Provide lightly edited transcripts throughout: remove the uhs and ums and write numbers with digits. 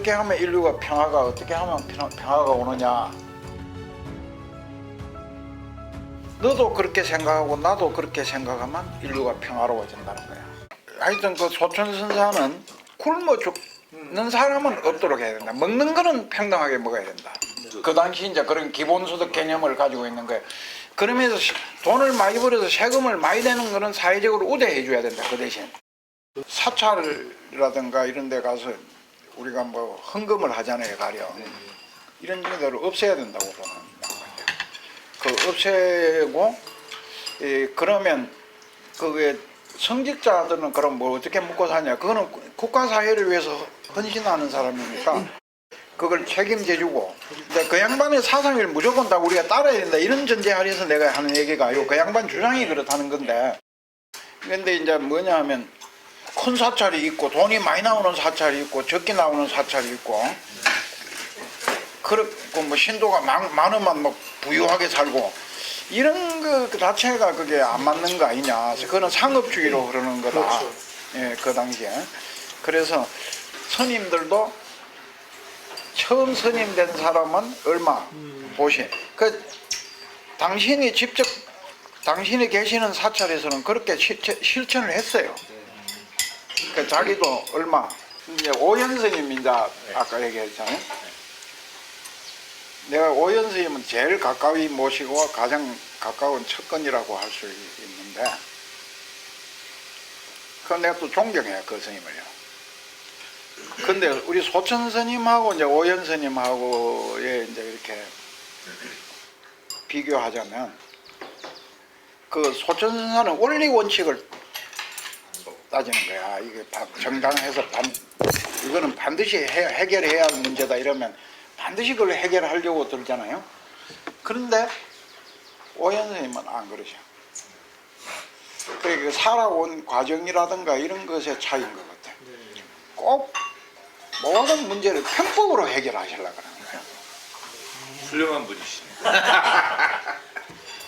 어떻게 하면 인류가 평화가 어떻게 하면 평화가 오느냐. 너도 그렇게 생각하고 나도 그렇게 생각하면 인류가 평화로워진다는 거야. 하여튼 그 소천선사는 굶어 죽는 사람은 없도록 해야 된다. 먹는 거는 평등하게 먹어야 된다. 그 당시 이제 그런 기본소득 개념을 가지고 있는 거예요. 그러면서 돈을 많이 벌어서 세금을 많이 내는 거는 사회적으로 우대해 줘야 된다. 그 대신 사찰이라든가 이런 데 가서 우리가 뭐 헌금을 하잖아요. 가령 이런 정도를 없애야 된다고 보는 그 없애고 그러면 그게 성직자들은 그럼 뭐 어떻게 먹고 사냐. 그거는 국가사회를 위해서 헌신하는 사람이니까 그걸 책임져주고 그 양반의 사상을 무조건 다 우리가 따라야 된다 이런 전제 하에서 내가 하는 얘기가 요 그 양반 주장이 그렇다는 건데 근데 이제 뭐냐 하면 큰 사찰이 있고 돈이 많이 나오는 사찰이 있고 적게 나오는 사찰이 있고 그렇고 뭐 신도가 많으면 뭐 부유하게 살고 이런 거 자체가 그게 안 맞는 거 아니냐. 그거는 상업주의로 흐르는 거다. 그렇죠. 예, 그 당시에. 그래서 스님들도 처음 스님 된 사람은 얼마 보시. 그 당신이 직접 당신이 계시는 사찰에서는 그렇게 실천을 했어요. 그 자기도 얼마. 이제 오현 스님 이제 아까 얘기했잖아요. 내가 오현 스님은 제일 가까이 모시고 가장 가까운 측근이라고 할 수 있는데, 그 내가 또 존경해요 그 스님을요. 근데 우리 소천 스님하고 이제 오현 스님하고의 이제 이렇게 비교하자면, 그 소천 스님은 원리 원칙을 따지는 거야. 이게 정당해서 이거는 반드시 해결해야 할 문제다 이러면 반드시 그걸 해결하려고 들잖아요. 그런데 오현 선생님은 안 그러셔. 그러니까 살아온 과정이라든가 이런 것의 차이인 것 같아요. 꼭 모든 문제를 편법으로 해결하시려고 하는 거예요. 훌륭한 분이시네.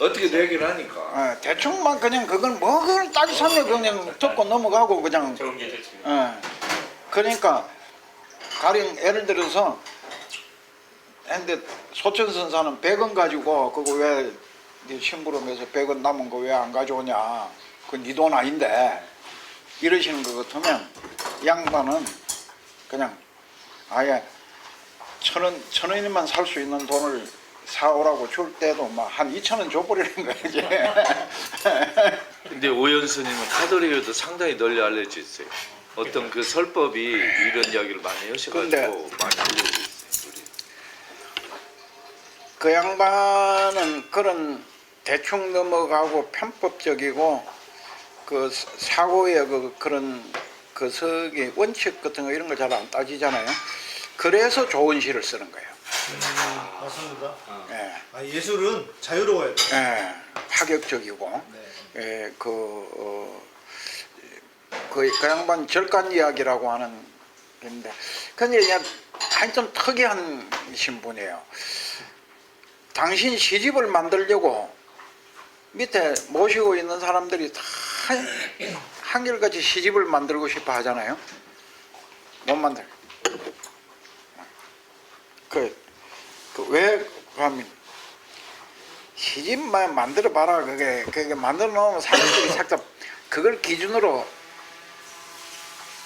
어떻게도 해결하니까. 대충만 그냥 그건 뭐 그걸 따지면 그냥 듣고 넘어가고 그냥. 그러니까 가령 예를 들어서 근데 소천선사는 100원 가지고 그거 왜 네 심부름해서 100원 남은 거 왜 안 가져오냐, 그건 네 돈 아닌데 이러시는 것 같으면 양반은 그냥 아예 천 원이면 살 수 있는 돈을 사오라고 줄 때도 막 한 2,000원 줘버리는 거지. 근데 오현 스님은 카톨릭에도 상당히 널리 알려져 있어요. 어떤 그 설법이 이런 이야기를 많이 하셔가지고 많이 알려져 있어요. 우리. 그 양반은 그런 대충 넘어가고 편법적이고 그 사고의 그런 그 석의 원칙 같은 거 이런 거 잘 안 따지잖아요. 그래서 좋은 시를 쓰는 거예요. 맞습니다. 예. 예술은 자유로워야 돼요. 예, 파격적이고, 네. 예, 그 양반 절간 이야기라고 하는 건데, 근데 그냥 하여튼 특이한 신분이에요. 당신 시집을 만들려고 밑에 모시고 있는 사람들이 다 한결같이 시집을 만들고 싶어 하잖아요. 못 만들. 왜 하면 시집만 만들어 봐라. 그게 만들어 놓으면 사람들이 삭잡. 그걸 기준으로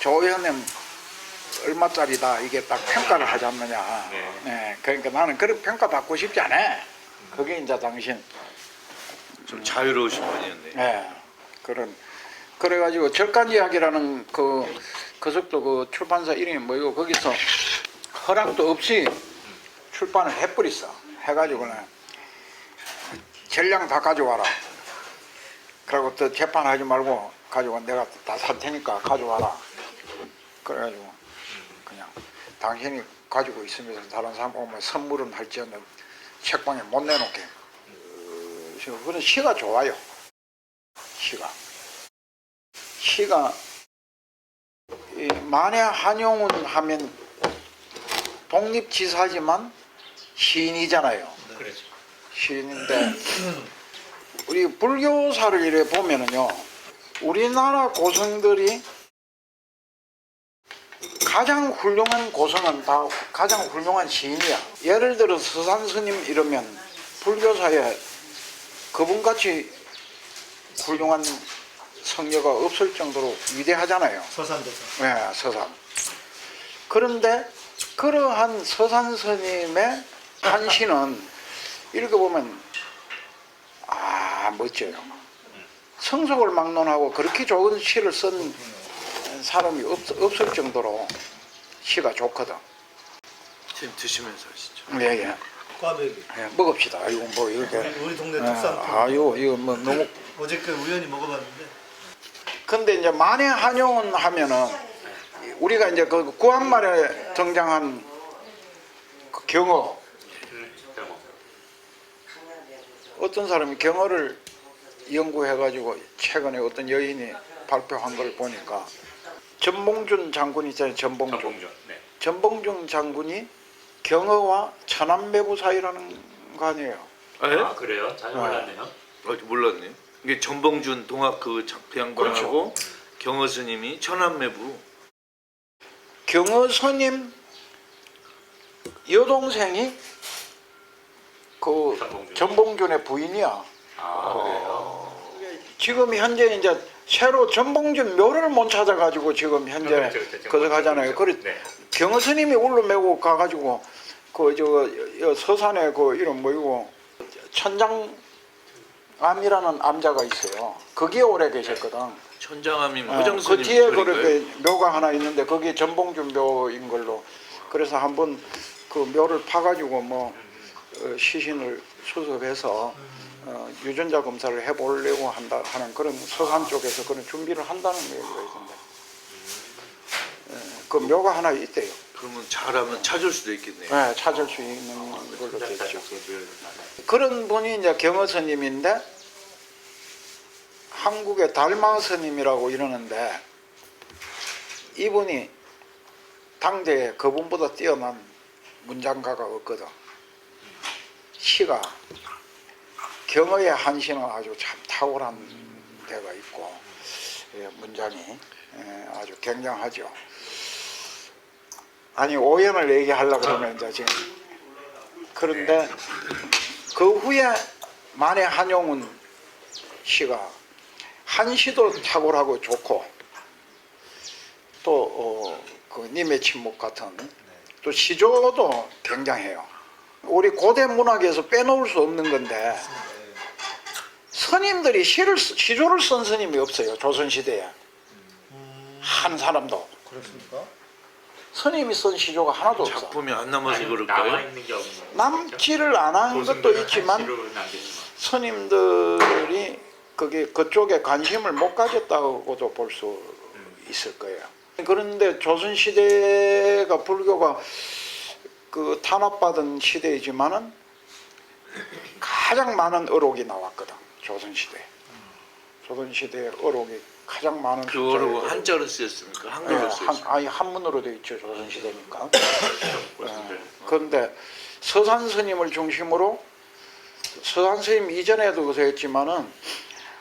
조현님 얼마짜리다 이게 딱 평가를 하지 않느냐. 네, 그러니까 나는 그런 평가 받고 싶지 않아. 그게 이제 당신 좀 자유로우신 분이었네. 네, 그래가지고 절간 이야기라는 그 석도 그 출판사 이름이 뭐이고 거기서 허락도 없이 출판을 해버렸어. 해가지고는 전량 다 가져와라. 그리고 또 재판하지 말고 가져와. 내가 다 살 테니까 가져와라. 그래가지고 그냥 당신이 가지고 있으면서 다른 사람 오면 선물은 할지언정 책방에 못 내놓게. 그런 시가 좋아요. 시가 만해 한용운 하면 독립지사지만 시인이잖아요. 그렇죠. 시인인데 우리 불교사를 이래 보면은요, 우리나라 고승들이 가장 훌륭한 고성은 다 가장 훌륭한 시인이야. 예를 들어 서산 스님 이러면 불교사에 그분같이 훌륭한 성녀가 없을 정도로 위대하잖아요. 서산도사. 네, 서산. 그런데 그러한 서산 스님의 한 시는 읽어보면 멋져요. 성속을 막론하고 그렇게 좋은 시를 쓴 사람이 없을 정도로 시가 좋거든. 지금 드시면서 하시죠. 예, 예. 꽈배기. 예, 먹읍시다. 이거 뭐 이렇게. 우리 동네 특산. 이거 뭐 너무. 어저께 우연히 먹어봤는데. 근데 이제 만해 한용운 하면은 우리가 이제 그 구한말에 등장한 그 경어. 어떤 사람이 경어를 연구해가지고 최근에 어떤 여인이 발표한 걸 보니까 전봉준 장군 있잖아요. 전봉준. 네. 전봉준 장군이 경어와 천안매부 사이라는 거 아니에요. 아, 그래요? 전혀 몰랐네요. 몰랐네. 이게 전봉준 동학 그 양반하고 경어 스님이 천안매부. 경어 스님 여동생이 그 전봉준의 부인이야. 그래요? 지금 현재 이제 새로 전봉준 묘를 못 찾아가지고 지금 현재 그거 하잖아요. 그래 네. 경어 스님이 울러매고 가가지고 그 저 서산에 그 이름 뭐이고 천장암이라는 암자가 있어요. 거기에 오래 계셨거든. 천장암이면 그 화장스님 뒤에 그렇게 묘가 하나 있는데 거기 전봉준 묘인 걸로. 그래서 한번 그 묘를 파가지고 뭐 시신을 수습해서 유전자 검사를 해보려고 하는 그런 서산 쪽에서 그런 준비를 한다는 얘기가 있던데. 그 묘가 하나 있대요. 그러면 잘하면 찾을 수도 있겠네요. 네, 찾을 수 있는 걸로 되어 있죠. 그런 분이 이제 경어 스님인데 한국의 달마 스님이라고 이러는데 이분이 당대에 그분보다 뛰어난 문장가가 없거든. 시가 경어의 한시는 아주 참 탁월한 데가 있고 문장이 아주 굉장하죠. 아니 오연을 얘기하려고 그러면 이제 지금 그런데 그 후에 만해 한용운 시가 한시도 탁월하고 좋고 또 그 님의 침묵 같은 또 시조도 굉장해요. 우리 고대 문학에서 빼놓을 수 없는 건데 스님들이 시조를 쓴 스님이 없어요. 조선시대에 한 사람도. 그렇습니까? 스님이 쓴 시조가 하나도 없어. 작품이 안 남아서 남아 그럴까요? 있는 게 없는 거죠. 남지를 안 한 것도 있지만 스님들이 그쪽에 관심을 못 가졌다고도 볼 수 있을 거예요. 그런데 조선시대가 불교가 그 탄압받은 시대이지만은 가장 많은 어록이 나왔거든. 조선시대의 어록이 가장 많은 그 어록은 한자로 쓰였습니까? 한글로 쓰였습니까? 아니 한문으로 되어 있죠. 조선시대니까. 그런데 서산 스님을 중심으로 서산 스님 이전에도 그랬지만은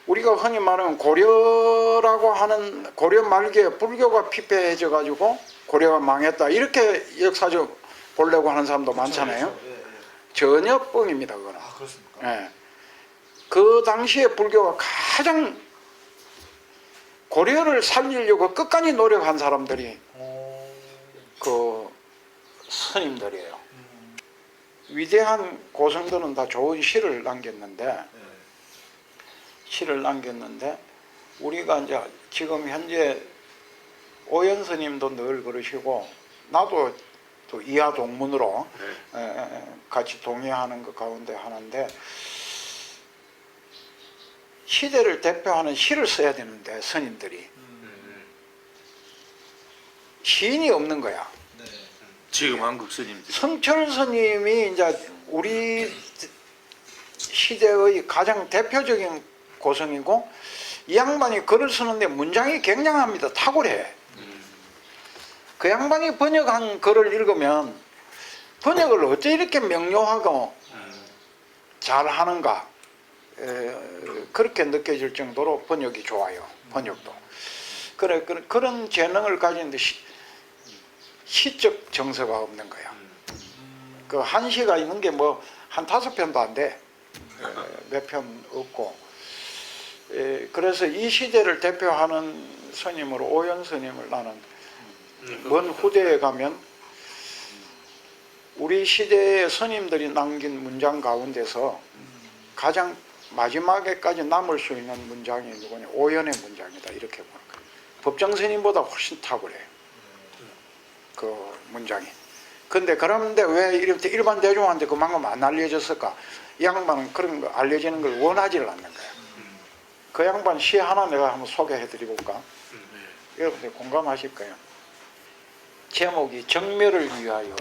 우리가 흔히 말하는 고려라고 하는 고려 말기에 불교가 피폐해져 가지고 고려가 망했다 이렇게 역사적 보려고 하는 사람도 많잖아요. 전혀 뻥입니다. 그거는. 아, 그렇습니까? 예. 그 당시에 불교가 가장 고려를 살리려고 끝까지 노력한 사람들이 그 스님들이에요. 위대한 고성들은 다 좋은 시를 남겼는데 우리가 이제 지금 현재 오연 스님도 늘 그러시고 나도 또 이하 동문으로 같이 동의하는 것 가운데 하나인데 시대를 대표하는 시를 써야 되는데 스님들이 시인이 없는 거야. 지금 한국 스님들. 성철 스님이 이제 우리 시대의 가장 대표적인 고성이고 이 양반이 글을 쓰는데 문장이 굉장합니다. 탁월해. 그 양반이 번역한 글을 읽으면 번역을 어째 이렇게 명료하고 잘하는가 그렇게 느껴질 정도로 번역이 좋아요. 번역도. 그런 재능을 가진 시적 정서가 없는 거야. 그 한시가 있는 게 뭐 한 5편도 안 돼. 몇 편 없고. 그래서 이 시대를 대표하는 스님으로 오연 스님을 나는 먼 후대에 가면 우리 시대의 스님들이 남긴 문장 가운데서 가장 마지막에까지 남을 수 있는 문장이 누구냐? 오연의 문장이다, 이렇게 보는 거예요. 법정 스님보다 훨씬 탁월해, 그 문장이. 그런데 왜 이렇게 일반 대중한테 그만큼 안 알려졌을까? 이 양반은 그런 거 알려지는 걸 원하지를 않는 거야. 그 양반 시 하나 내가 한번 소개해 드려볼까? 여러분들 공감하실 거예요. 제목이 정멸을 위하여.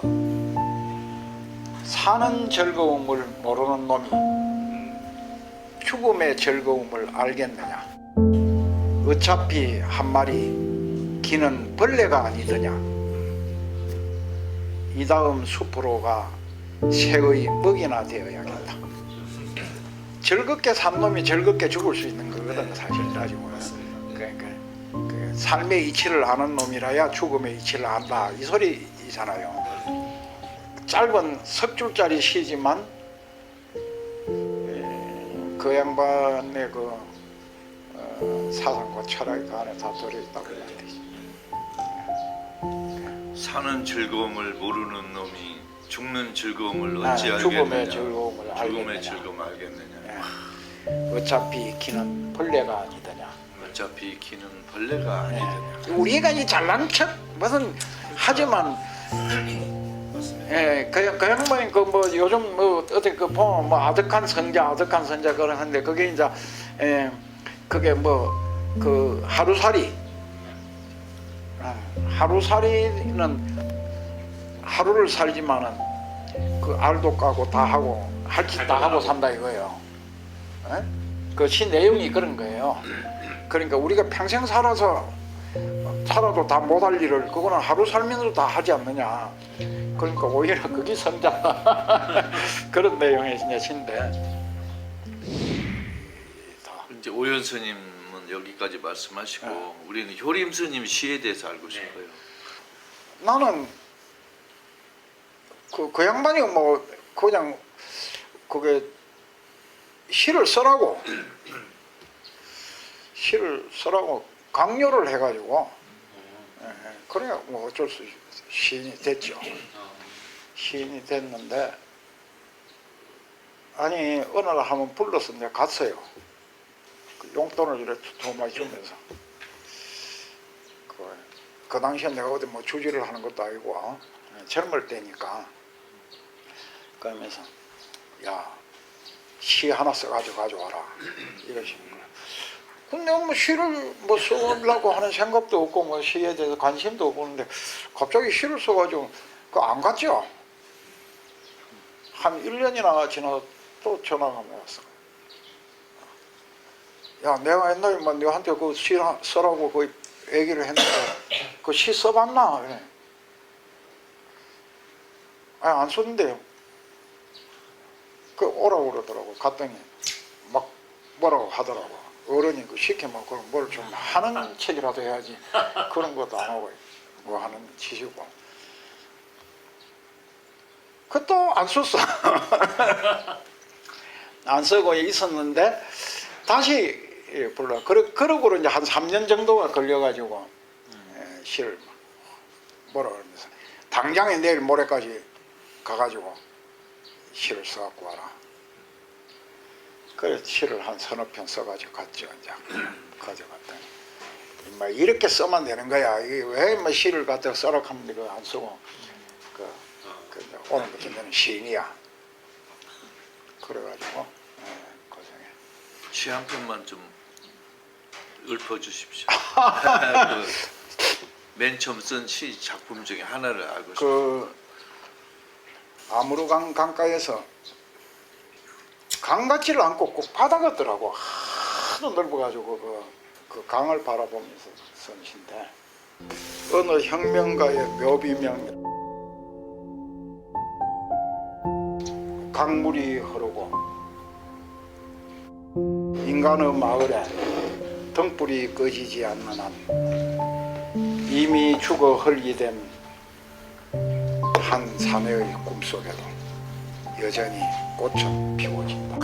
사는 즐거움을 모르는 놈이 죽음의 즐거움을 알겠느냐? 어차피 한 마리 기는 벌레가 아니더냐? 이 다음 숲으로가 새의 먹이나 되어야겠다. 즐겁게 산 놈이 즐겁게 죽을 수 있는 거거든, 사실 따지고. 그러니까 그 삶의 이치를 아는 놈이라야 죽음의 이치를 안다, 이 소리잖아요. 짧은 석 줄짜리 시지만 그 양반의 그 사상과 철학이 그 안에 다 들어있다고 해야 되지. 사는 즐거움을 모르는 놈이 죽는 즐거움을 어찌 알겠느냐. 죽음의 즐거움을 죽음의 알겠느냐. 즐거움을 알겠느냐. 어차피 기는 벌레가 아니더냐. 어차피 기는 벌레가 아니더냐. 우리가 이 잘난 척 무슨 하지만 그 양반이 그 뭐 요즘 뭐 어떻게 그 보면 뭐 아득한 선자 그러는데 그게 이제 그게 뭐 그 하루살이는 하루를 살지만은 그 알도 까고 다 하고 할 짓 다 하고 산다 이거예요. 그 시 내용이 그런 거예요. 그러니까 우리가 평생 살아도 다 못할 일을 그거는 하루 살면서 다 하지 않느냐. 그러니까 오히려 그게 성장 그런 내용의 시인데. 이제 오연 스님은 여기까지 말씀하시고 우리는 효림 스님 시에 대해서 알고 싶어요. 나는 그 양반이 뭐 그냥 그게 시를 쓰라고 강요를 해가지고 그래야 뭐 어쩔 수 없이 시인이 됐죠. 시인이 됐는데 아니 어느 날 한번 불러서 내가 갔어요. 그 용돈을 이렇게 돈 많이 주면서 그 당시에 내가 어디 뭐 주지를 하는 것도 아니고 젊을 때니까 그러면서 야 시 하나 써가지고 가져와라 이러시는 거예요. 근데 뭐 시를 뭐 써보려고 하는 생각도 없고 뭐 시에 대해서 관심도 없고 그런데 갑자기 시를 써가지고 그 안 갔죠. 한 1년이나 지나서 또 전화가 왔어. 야 내가 옛날에 뭐 너한테 그 시 써라고 그 얘기를 했는데 그 시 써봤나? 그래. 아니 안 썼는데요. 그 오라고 그러더라고. 갔더니 막 뭐라고 하더라고. 어른이 그 시키면 그럼 뭘 좀 하는 책이라도 해야지. 그런 것도 안 하고 뭐 하는 짓이고. 그것도 안 썼어. 안 쓰고 있었는데 다시 불러. 그러고 이제 한 3년 정도가 걸려가지고 시를 뭐라 그러면서 당장에 내일 모레까지 가가지고 시를 써갖고 와라. 그래서 시를 한 서너 편 써가지고 갔죠. 이제 가져갔더니 막 이렇게 써만 되는 거야. 이게 왜 뭐 시를 갖다 써라 하면 이거 안 쓰고 오늘부터 너는 시인이야. 그래가지고 고생해. 시 한 편만 좀 읊어주십시오. 맨 처음 쓴 시 작품 중에 하나를 알고 싶어요. 아무르강 강가에서 강 같지를 않고 꼭 바다 같더라고. 하도 넓어가지고 그 강을 바라보면서 쓴 시인데 어느 혁명가의 묘비명 강물이 흐르고 인간의 마을에 등불이 꺼지지 않는 한 이미 죽어 헐기된 한 사내의 꿈속에도 여전히 꽃은 피워진다.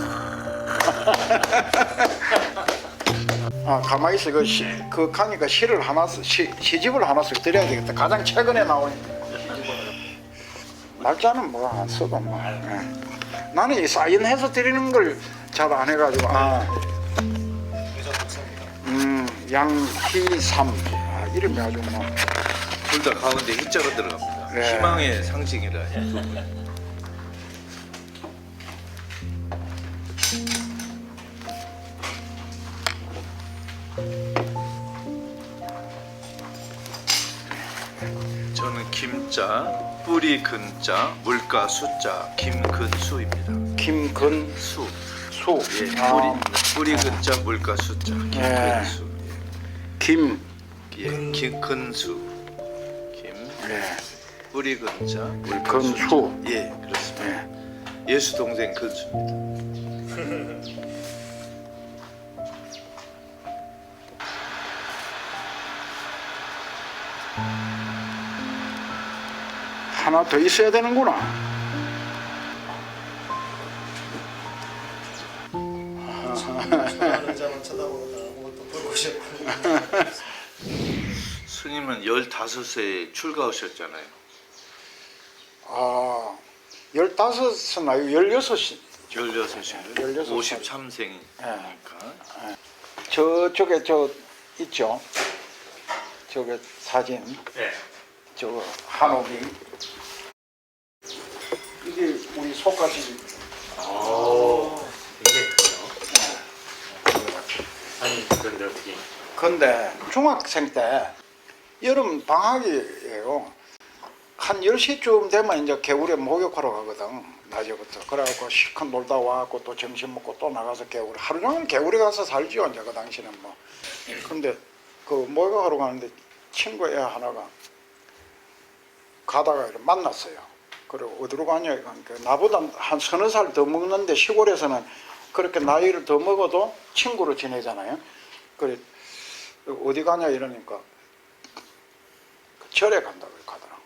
아, 가만히 있어. 그 가니까 시를 하나 시집을 하나씩 드려야 되겠다. 가장 최근에 나온 날짜는 뭐 안 써도 뭐. 예. 나는 이 사인해서 드리는 걸 잘 안 해가지고. 양희삼. 이름이 아주 뭐. 둘 다 가운데 희자가 들어갑니다. 네. 희망의 상징이라. 두 분. 저는 김자, 뿌리 근자, 물가 수자, 김근수입니다. 김근수. 수. 예, 뿌리 근자, 물가 수자, 김근수. 김. 예, 김근수. 김. 네. 뿌리 근자, 물가 근수. 수자. 예, 그렇습니다. 네. 예수 동생 근수입니다. 하나 더 있어야 되는구나. 좋아하는 자만 쳐다보다 아무것도 볼 곳이 없고. 스님은 15세에 출가하셨잖아요. 15은 아니고 16이. 16인데 16살. 53생이니까. 저쪽에 있죠. 저게 사진. 네. 저 한옥이. 이게 우리 속가시. 굉장히 크네요. 아니 그런데 어떻게? 근데 중학생 때 여름 방학이에요. 한 10시쯤 되면 이제 개울에 목욕하러 가거든. 낮에부터. 그래갖고 실컷 놀다 와갖고 또 점심 먹고 또 나가서 개울에. 하루 종일 개울에 가서 살지요. 이제 그 당시는 뭐. 근데 그 목욕하러 가는데 친구 애 하나가 가다가 이렇게 만났어요. 그리고 어디로 가냐? 그러니까 나보다 한 서너 살 더 먹는데 시골에서는 그렇게 나이를 더 먹어도 친구로 지내잖아요. 그래 어디 가냐 이러니까 절에 간다고 하더라고.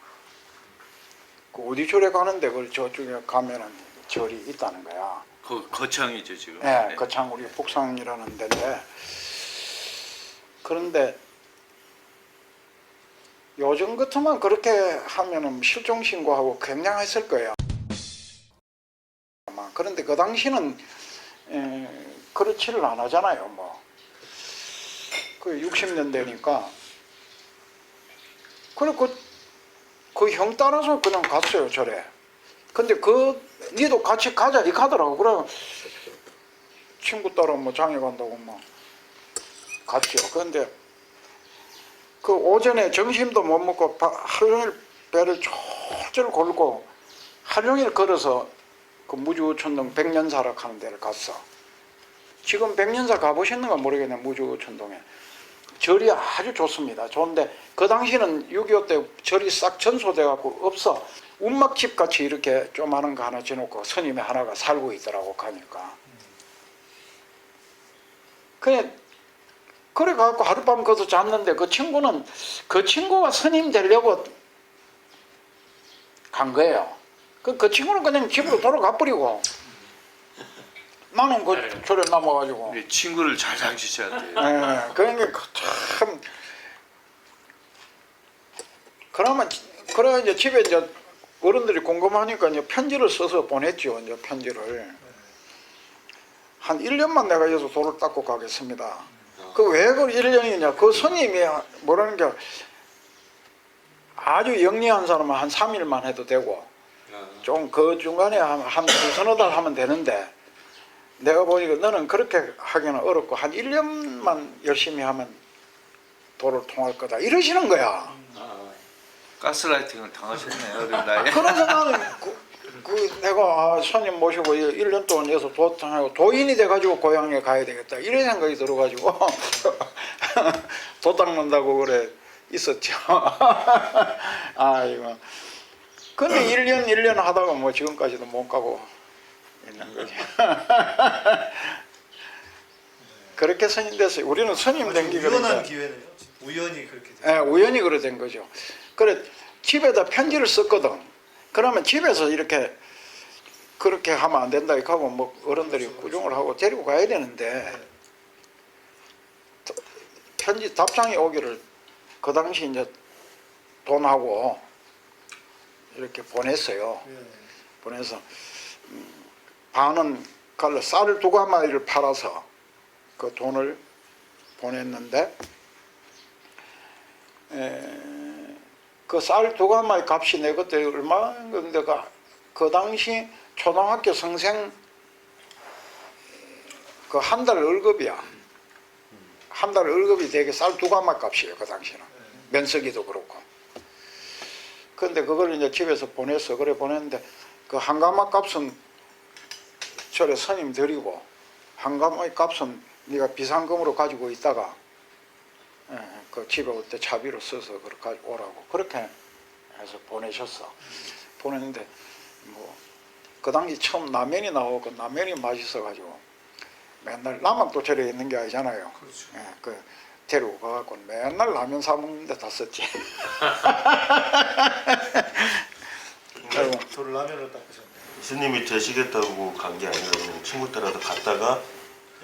그 어디 절에 가는데 그 저쪽에 가면은 절이 있다는 거야. 그 거창이죠 지금. 네, 거창 우리 북상이라는 데인데. 그런데 요즘 같으면 그렇게 하면은 실종 신고하고 굉장했을 거예요. 아마. 그런데 그 당시는 그렇지를 안 하잖아요. 뭐. 그 60년대니까. 그래 그 형 따라서 그냥 갔어요 절에. 근데 니도 같이 가자 이렇게 하더라고. 그래 친구 따라 뭐 장에 간다고 뭐 갔죠. 그런데 그 오전에 점심도 못 먹고 하루 종일 배를 졸졸 골고 하루 종일 걸어서 그 무주천동 백년사락 하는 데를 갔어. 지금 백년사 가보셨는가 모르겠네. 무주천동에 절이 아주 좋습니다. 좋은데 그 당시는 6.25 때 절이 싹 전소돼 갖고 없어. 운막집 같이 이렇게 조그마한 거 하나 지놓고 스님이 하나가 살고 있더라고. 가니까 그래 갖고 하룻밤 거기서 잤는데 그 친구가 스님 되려고 간 거예요. 그 친구는 그냥 집으로 돌아가 버리고 나는 그 절에 남아가지고. 친구를 잘 사귀셔야 돼요. 네, 그러니까 참. 그러면 그래 이제 집에 이제 어른들이 궁금하니까 이제 편지를 써서 보냈죠. 이제 편지를 한 1년만 내가 여기서 돌을 닦고 가겠습니다. 그 왜 그 1년이냐? 그 스님이 뭐라는 게 아주 영리한 사람은 한 3일만 해도 되고 좀 그 중간에 한 두서너 달 하면 되는데. 내가 보니까 너는 그렇게 하기는 어렵고 한 1년만 열심히 하면 도를 통할 거다 이러시는 거야. 가스라이팅을 당하셨네요. 어린 나이에. 그래서 나는 내가 손님 모시고 1년 동안 여기서 도통하고 도인이 돼가지고 고향에 가야 되겠다 이런 생각이 들어가지고 도 닦는다고 그래 있었죠. 아이고. 근데 1년 하다가 뭐 지금까지도 못 가고 있는 거지. 그렇게 스님 됐어요. 우리는 스님 된 게 우연한 기회네요. 우연히 그렇게 돼요. 우연히 그래 된 거죠. 그래 집에다 편지를 썼거든. 그러면 집에서 이렇게 그렇게 하면 안 된다 이렇게 하고 뭐 어른들이 꾸중을 하고 데리고 가야 되는데 편지 답장이 오기를 그 당시 이제 돈하고 이렇게 보냈어요. 예. 보내서 반은 갈라 쌀 2가마리를 팔아서 그 돈을 보냈는데 그 쌀 2가마리 값이 내 그때 얼마인데 그 당시 초등학교 선생 그 한 달 월급이야. 한 달 월급이 되게 쌀 2가마 값이에요 그 당시는. 면서기도 그렇고. 근데 그걸 이제 집에서 보냈어. 그래 보냈는데 그 한 가마 값은 절에 스님 드리고 한 가마의 값은 네가 비상금으로 가지고 있다가 그 집에 올 때 차비로 써서 그렇게 오라고 그렇게 해서 보내셨어. 보냈는데 뭐 그 당시 처음 라면이 나오고 라면이 맛있어가지고 맨날 나만 또 절에 있는 게 아니잖아요. 그렇죠. 그 데리고 가갖고 맨날 라면 사 먹는데 다 썼지. 돌 라면을 닦으셨네. 스님이 되시겠다고 간 게 아니라 그냥 친구 따라서 갔다가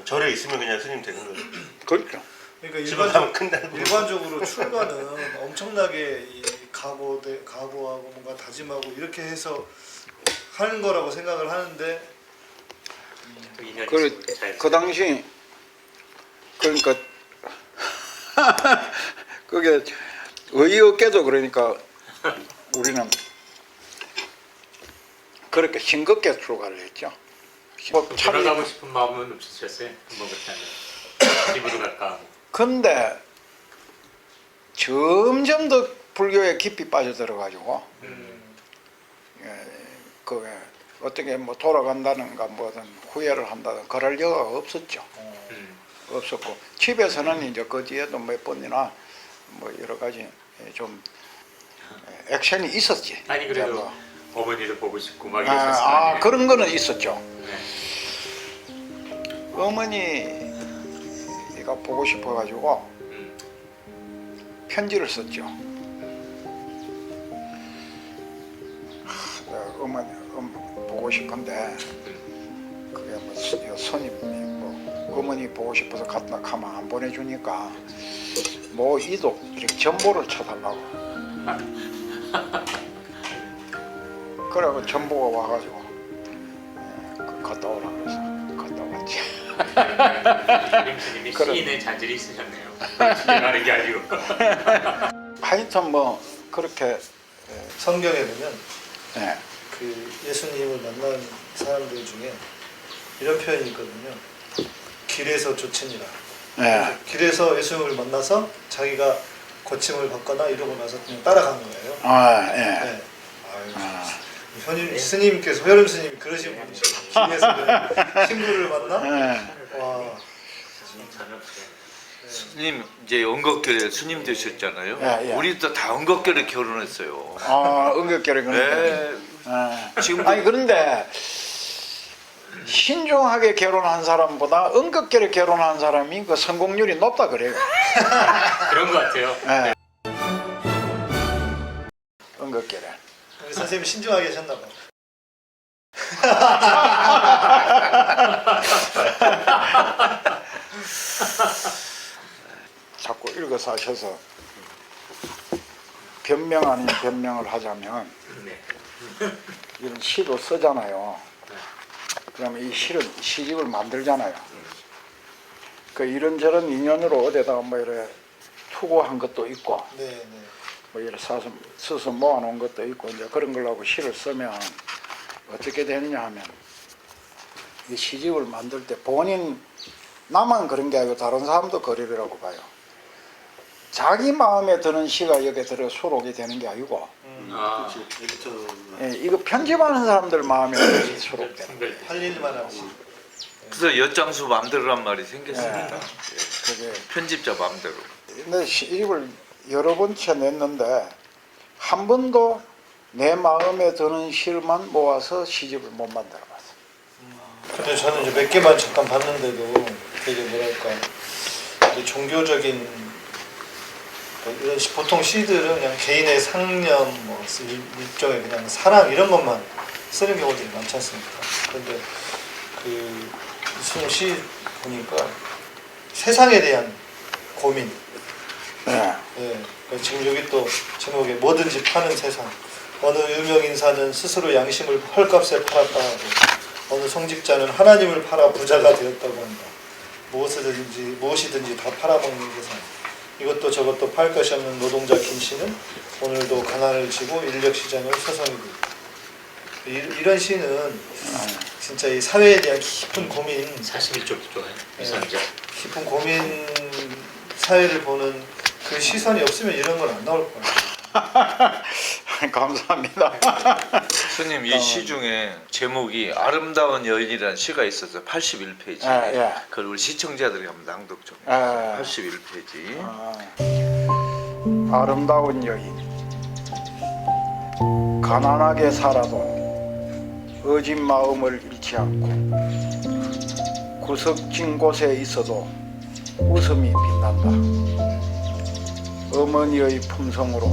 절에 있으면 그냥 스님 되는 거죠. 그렇죠. 그러니까 집에 가면 끝나는 거죠. 일반적으로 출가는 엄청나게 이 각오하고 뭔가 다짐하고 이렇게 해서 하는 거라고 생각을 하는데 또 인연이 그 당시 그러니까 그게 의의없게도 그러니까 우리는 그렇게 싱겁게 출가를 했죠. 뭐 돌아가고 싶은 마음은 없으셨어요? 한번 그렇다면 집으로 갈까 하고. 근데 점점 더 불교에 깊이 빠져들어가지고 그 어떻게 뭐 돌아간다는가 뭐든 후회를 한다든 그럴 여가 없었죠. 없었고 집에서는 이제 그 뒤에도 몇 번이나 뭐 여러 가지 좀 액션이 있었지. 아니 이제 그래도 뭐. 어머니를 보고 싶고 막 이랬었어요. 아 그런 거는 있었죠. 네. 어머니가 보고 싶어가지고 편지를 썼죠. 어머니 보고 싶은데 그게 뭐 손님이 뭐 어머니 보고 싶어서 갔다 가면 안 보내주니까 뭐 이도 이렇게 전보를 쳐달라고. 그래고 전보가 와가지고 갔다 오라 그래서 갔다 왔지. 스님이 그래. 시인의 자질이 있으셨네요. 쉽게 가는 게 아니고. 하여튼 뭐 그렇게 성경에 보면 예. 그 예수님을 만난 사람들 중에 이런 표현이 있거든요. 길에서 조치니라. 예. 길에서 예수님을 만나서 자기가 고침을 받거나 이러고 나서 그냥 따라간 거예요. 아 예. 네. 아유, 현임 스님께서 효령 스님 그러신 분이시죠. 길에서 그냥 신부를 만나. 예. 와. 저는 스님 이제 언급결에 스님 되셨잖아요. 예, 예. 우리도 다 언급결에 결혼했어요. 아 응급결에 그러니까. 네. 지금 아니 그런데 신중하게 결혼한 사람보다 응급결에 결혼한 사람이 그 성공률이 높다 그래요. 그런 것 같아요. 예. 응급결에. 우리 선생님이 신중하게 하셨나 봐. 자꾸 읽어서 하셔서 변명 아닌 변명을 하자면 네. 이런 시도 쓰잖아요. 그러면 이 시는 시집을 만들잖아요. 그 이런저런 인연으로 어디다가 뭐 이래 투고한 것도 있고 네, 네. 뭐 이래 써서 모아놓은 것도 있고 이제 그런 걸 하고 시를 쓰면 어떻게 되느냐 하면 이 시집을 만들 때 본인 나만 그런 게 아니고 다른 사람도 그리라고 봐요. 자기 마음에 드는 시가 여기에 들어 수록이 되는 게 아니고 아, 예, 이거 편집하는 사람들 마음에 들어서 수록되는 선별. 할 일만 하고. 그래서 엿장수 맘대로란 말이 생겼습니다. 그게 편집자 맘대로. 근데 시집을 여러 번째 냈는데 한 번도 내 마음에 드는 시만 모아서 시집을 못 만들어 봤어요. 근데 저는 이제 몇 개만 잠깐 봤는데도 되게 뭐랄까 이제 종교적인 이런 보통 시들은 그냥 개인의 상념, 뭐 일종의 그냥 사랑 이런 것만 쓰는 경우들이 많지 않습니까? 그런데 그 이승우 시 보니까 세상에 대한 고민. 네. 네. 지금 여기 또 제목에 뭐든지 파는 세상. 어느 유명 인사는 스스로 양심을 헐값에 팔았다 하고 어느 성직자는 하나님을 팔아 부자가 되었다고 한다. 무엇이든지 다 팔아먹는 세상. 이것도 저것도 팔 것이 없는 노동자 김 씨는 오늘도 가난을 지고 인력 시장을 서성이고 있다. 이런 시는 진짜 이 사회에 대한 깊은 고민, 41쪽도 좋아요. 유선자. 깊은 고민 사회를 보는 그 시선이 없으면 이런 건 안 나올 거예요. 감사합니다. 스님 이 시 중에 제목이 아름다운 여인이라는 시가 있어서 81페이지. 예. 그걸 우리 시청자들이 한번 낭독 좀. 예. 81페이지. 아름다운 여인. 가난하게 살아도 어진 마음을 잃지 않고 구석진 곳에 있어도 웃음이 빛난다. 어머니의 품성으로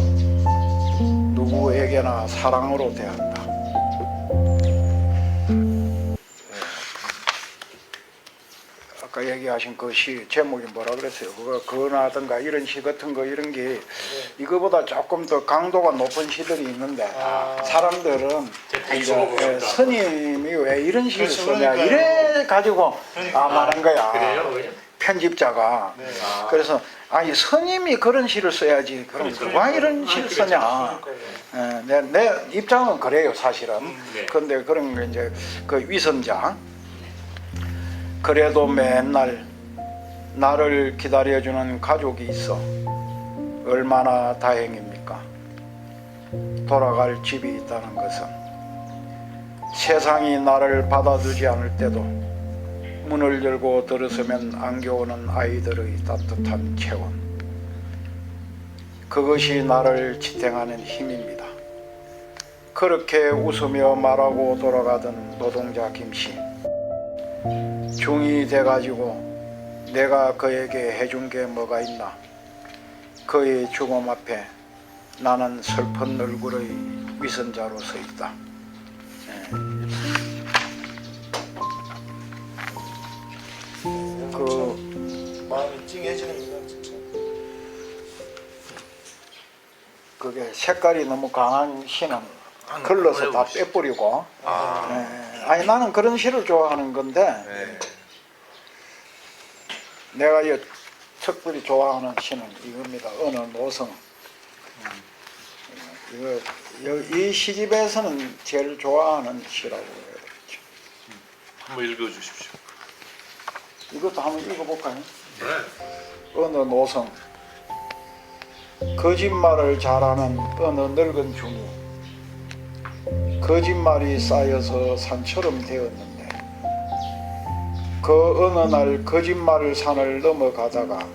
누구에게나 사랑으로 대한다. 아까 얘기하신 그 시 제목이 뭐라 그랬어요? 그거 거나든가 이런 시 같은 거 이런 게 이거보다 조금 더 강도가 높은 시들이 있는데 사람들은 이제 스님이 왜 이런 시를 그렇죠, 쓰냐 그러니까요. 이래 가지고 말한 거야. 그래요? 그래요? 편집자가. 네. 그래서 아니 스님이 그런 시를 써야지 그럼 누가 이런 시를 쓰냐. 내 입장은 그래요 사실은. 네. 그런데 그런 게 이제 그 위선자. 그래도 맨날 나를 기다려주는 가족이 있어 얼마나 다행입니까? 돌아갈 집이 있다는 것은 세상이 나를 받아주지 않을 때도 문을 열고 들어서면 안겨오는 아이들의 따뜻한 체온, 그것이 나를 지탱하는 힘입니다. 그렇게 웃으며 말하고 돌아가던 노동자 김씨, 중이 돼가지고 내가 그에게 해준 게 뭐가 있나. 그의 죽음 앞에 나는 슬픈 얼굴의 위선자로 서 있다. 그 마음이 찡해지는 진짜. 그게 색깔이 너무 강한 시는 글러서 다 빼버리고. 아니 나는 그런 시를 좋아하는 건데 내가 특별히 좋아하는 시는 이겁니다. 어느 노성. 이 시집에서는 제일 좋아하는 시라고 해야 되겠죠. 한번 읽어주십시오. 이것도 한번 읽어볼까요? 어느 노성. 거짓말을 잘하는 어느 늙은 중이 거짓말이 쌓여서 산처럼 되었는데 그 어느 날 거짓말 산을 넘어가다가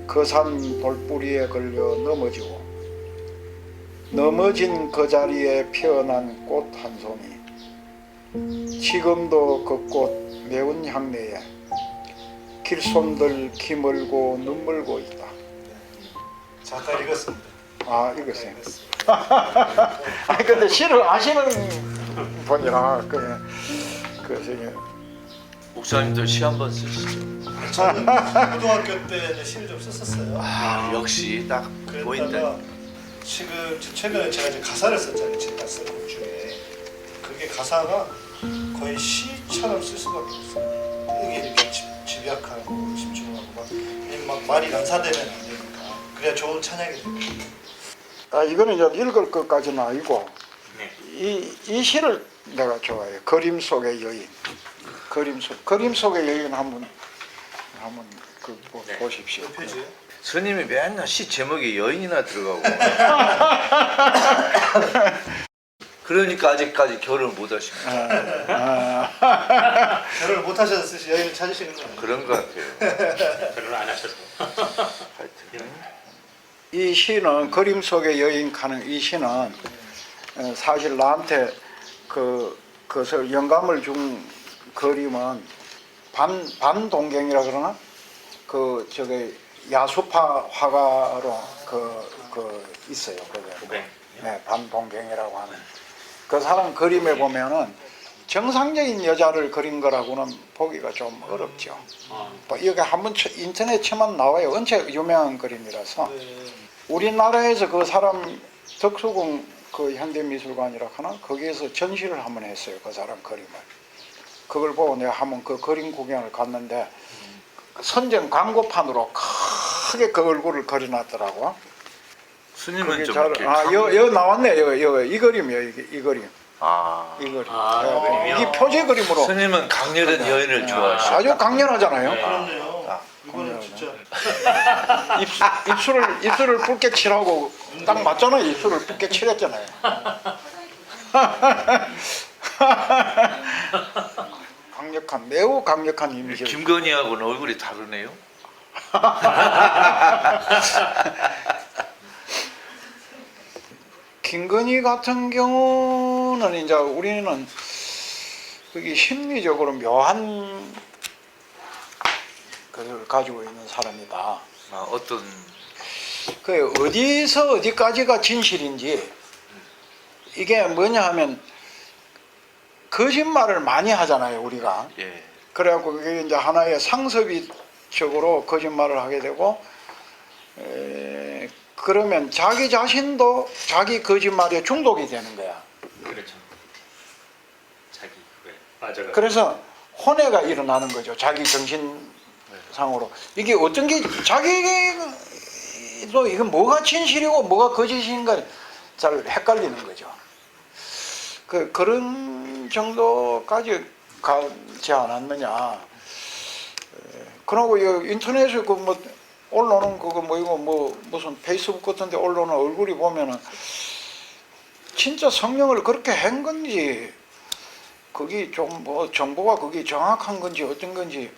그 산 돌뿌리에 걸려 넘어지고 넘어진 그 자리에 피어난 꽃 한 송이, 지금도 그 꽃 매운 향내에 길손들 기물고 눈물고 있다. 잠깐 읽었습니다. 아, 읽었어요. 아니 근데 시를 아시는 분이라 그래서 목사님도 시 한 번 쓰시죠. 저는 고등학교 때 시를 좀 썼었어요. 역시 딱 보인다. 그랬다가 지금 최근에 제가 이제 가사를 썼잖아요. 제가 쓴 곡 중에 그게 가사가 거의 시처럼 쓸 수밖에 없어요. 이게 이렇게 집약하고 집중하고 막 말이 난사되면 안 되니까 그래야 좋은 찬양이 됩니다. 이거는 이제 읽을 것까지는 아니고 네. 이 시를 내가 좋아해요. 그림 속의 여인. 그림 속의 여인 한번 보십시오. 몇 페이지예요? 스님이 맨날 시 제목에 여인이나 들어가고 그러니까 아직까지 결혼 못 하신 거예요. 결혼을 못 하셔서 여인을 찾으시는 거예요. 그런 것 같아요. 결혼 안 하셔서. 하여튼 이 시는 그림 속의 여인 하는 이 시는 사실 나한테 그것을 영감을 준 그림은 반동경이라 그러나 저게 야수파 화가로 그 있어요. 그게 고뱅. 네, 반봉경이라고 하는 그 사람 그림에 보면은 정상적인 여자를 그린 거라고는 보기가 좀 어렵죠. 뭐 이게 한번 인터넷 치면 나와요. 엄청 유명한 그림이라서 우리나라에서 그 사람 덕수궁 그 현대미술관이라 하나 거기에서 전시를 한번 했어요. 그 사람 그림을. 그걸 보고 내가 한번 그 그림 구경을 갔는데 선전 광고판으로 크게 그 얼굴을 그려놨더라고. 스님은 좀 잘, 이렇게 여 나왔네. 이 그림이에요. 이 그림. 아, 이 그림. 그림이요? 이 표지 그림으로 스님은 강렬한 여인을 좋아하시죠. 아주 강렬하잖아요. 그렇네요. 이거는 진짜 입술을 붉게 칠하고 딱 맞잖아요. 입술을 붉게 칠했잖아요. 매우 강력한 이미지. 김건희하고는 얼굴이 다르네요. 김건희 같은 경우는 이제 우리는 그게 심리적으로 묘한 것을 가지고 있는 사람이다. 아, 어떤 그 어디서 어디까지가 진실인지 이게 뭐냐 하면 거짓말을 많이 하잖아요, 우리가. 예. 그래갖고 그게 이제 하나의 상습이적으로 거짓말을 하게 되고, 그러면 자기 자신도 자기 거짓말에 중독이 되는 거야. 그렇죠. 자기 그거에 빠져가. 그래서 혼외가 일어나는 거죠. 자기 정신상으로. 이게 어떤 게 자기도 이건 뭐가 진실이고 뭐가 거짓인가 잘 헷갈리는 거죠. 그런 정도까지 가지 않았느냐. 그러고 인터넷에 그 뭐 올라오는 그거 뭐 이거 뭐 무슨 페이스북 같은데 올라오는 얼굴이 보면은 진짜 성령을 그렇게 한 건지 그게 좀 뭐 정보가 그게 정확한 건지 어떤 건지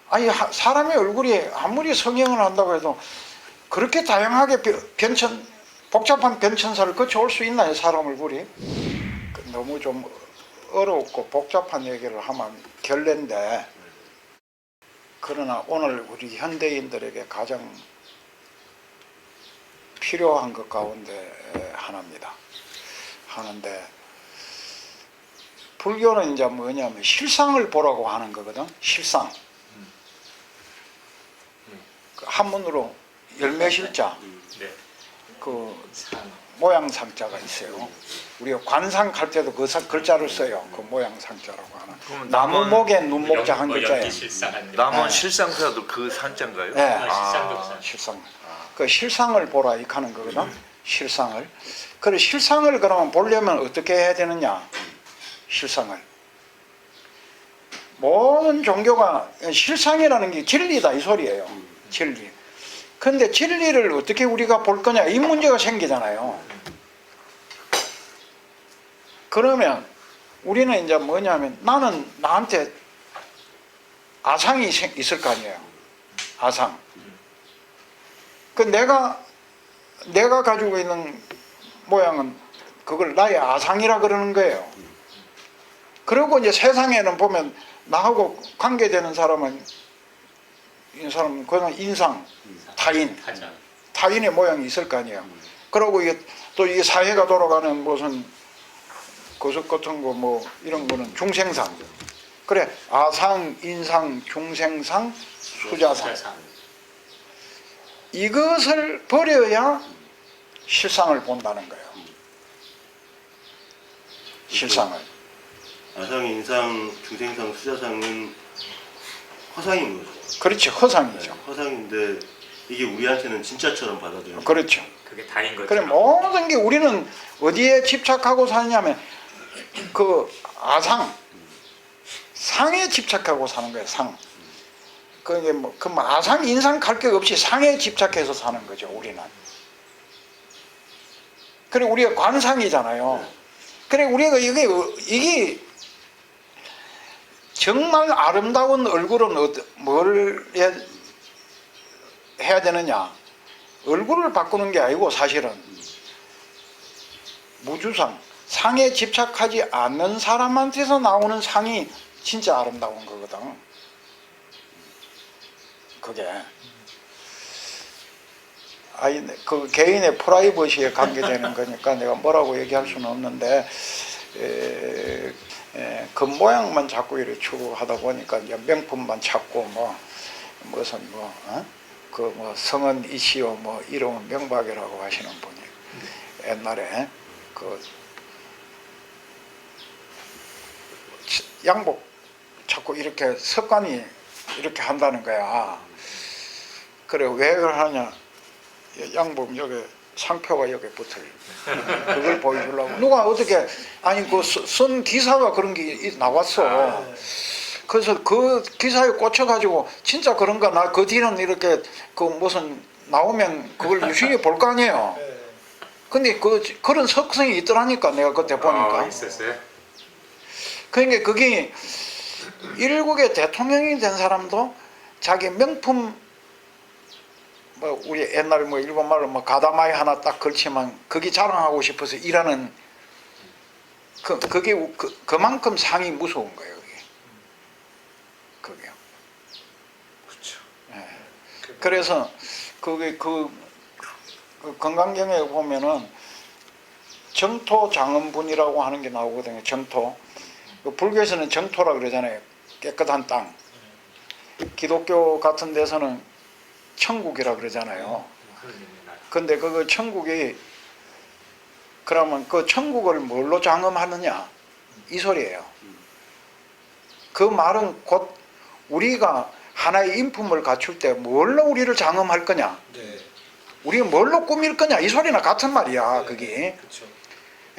아니 사람의 얼굴이 아무리 성형을 한다고 해도 그렇게 다양하게 복잡한 변천사를 거쳐올 수 있나요, 사람 얼굴이? 너무 좀 어렵고 복잡한 얘기를 하면 결례인데, 그러나 오늘 우리 현대인들에게 가장 필요한 것 가운데 하나입니다. 하는데 불교는 이제 뭐냐면 실상을 보라고 하는 거거든. 실상. 그 한문으로 열매실자. 네. 그 모양상자가 있어요. 우리가 관상할 때도 그 글자를 써요. 그 모양상자라고 하는. 그럼 나무목에 눈목자 한 글자예요. 연기 실상한 남원 네. 실상사도 그 산자인가요? 네. 실상도 실상. 그 실상을 보라 이 하는 거거든. 실상을. 그래 실상을 그러면 보려면 어떻게 해야 되느냐? 실상을. 모든 종교가 실상이라는 게 진리다 이 소리예요. 진리. 근데 진리를 어떻게 우리가 볼 거냐 이 문제가 생기잖아요. 그러면 우리는 이제 뭐냐면 나는 나한테 아상이 있을 거 아니에요. 아상. 그 내가 가지고 있는 모양은 그걸 나의 아상이라 그러는 거예요. 그리고 이제 세상에는 보면 나하고 관계되는 사람은 이 사람은 그냥 인상, 타인의 모양이 있을 거 아니에요. 그리고 이게 또 이 사회가 돌아가는 무슨 거석 같은 거 뭐 이런 거는 중생상. 그래 아상, 인상, 중생상, 수자상. 이것을 버려야 실상을 본다는 거예요. 실상을. 아상, 인상, 중생상, 수자상은 허상인 거죠. 그렇지, 허상이죠. 허상인데 이게 우리한테는 진짜처럼 받아들여요. 그렇죠. 그게 다인 거죠. 그래 모든 게 우리는 어디에 집착하고 사냐면 그 아상, 상에 집착하고 사는 거예요. 상. 그게 뭐 그 아상, 인상 갈 게 없이 상에 집착해서 사는 거죠. 우리는. 그래 우리가 관상이잖아요. 그래 우리가 이게 정말 아름다운 얼굴은 뭘 해야 되느냐? 얼굴을 바꾸는 게 아니고 사실은 무주상, 상에 집착하지 않는 사람한테서 나오는 상이 진짜 아름다운 거거든. 그게. 아니 그 개인의 프라이버시에 관계되는 거니까 내가 뭐라고 얘기할 수는 없는데 그 모양만 자꾸 이렇게 추구하다 보니까 이제 명품만 찾고 뭐 무슨 그 뭐 성은 이시오 뭐 이름은 명박이라고 하시는 분이 옛날에 그 양복 자꾸 이렇게 습관이 이렇게 한다는 거야. 그래 왜 그걸 하냐? 양복 여기 상표가 여기 붙어요. 그걸 보여주려고. 누가 어떻게 아니 그 쓴 기사가 그런 게 나왔어. 그래서 그 기사에 꽂혀가지고 진짜 그런가 나 그 뒤는 이렇게 그 무슨 나오면 그걸 유심히 볼 거 아니에요. 근데 그런 속성이 있더라니까 내가 그때 보니까. 있었어요? 그러니까 그게 일국의 대통령이 된 사람도 자기 명품 뭐 우리 옛날에 뭐 일본 말로 뭐 가다마이 하나 딱 걸치면 그게 자랑하고 싶어서 일하는 그게 그만큼 상이 무서운 거예요. 그게. 그렇죠. 예. 그래서 그게 그 건강경에 보면은 정토 장엄분이라고 하는 게 나오거든요. 정토. 불교에서는 정토라 그러잖아요. 깨끗한 땅. 기독교 같은 데서는 천국이라 그러잖아요. 근데 그 천국이 그러면 그 천국을 뭘로 장엄하느냐 이 소리예요. 그 말은 곧 우리가 하나의 인품을 갖출 때 뭘로 우리를 장엄할 거냐, 네. 우리가 뭘로 꾸밀 거냐 이 소리나 같은 말이야. 그게 그렇죠.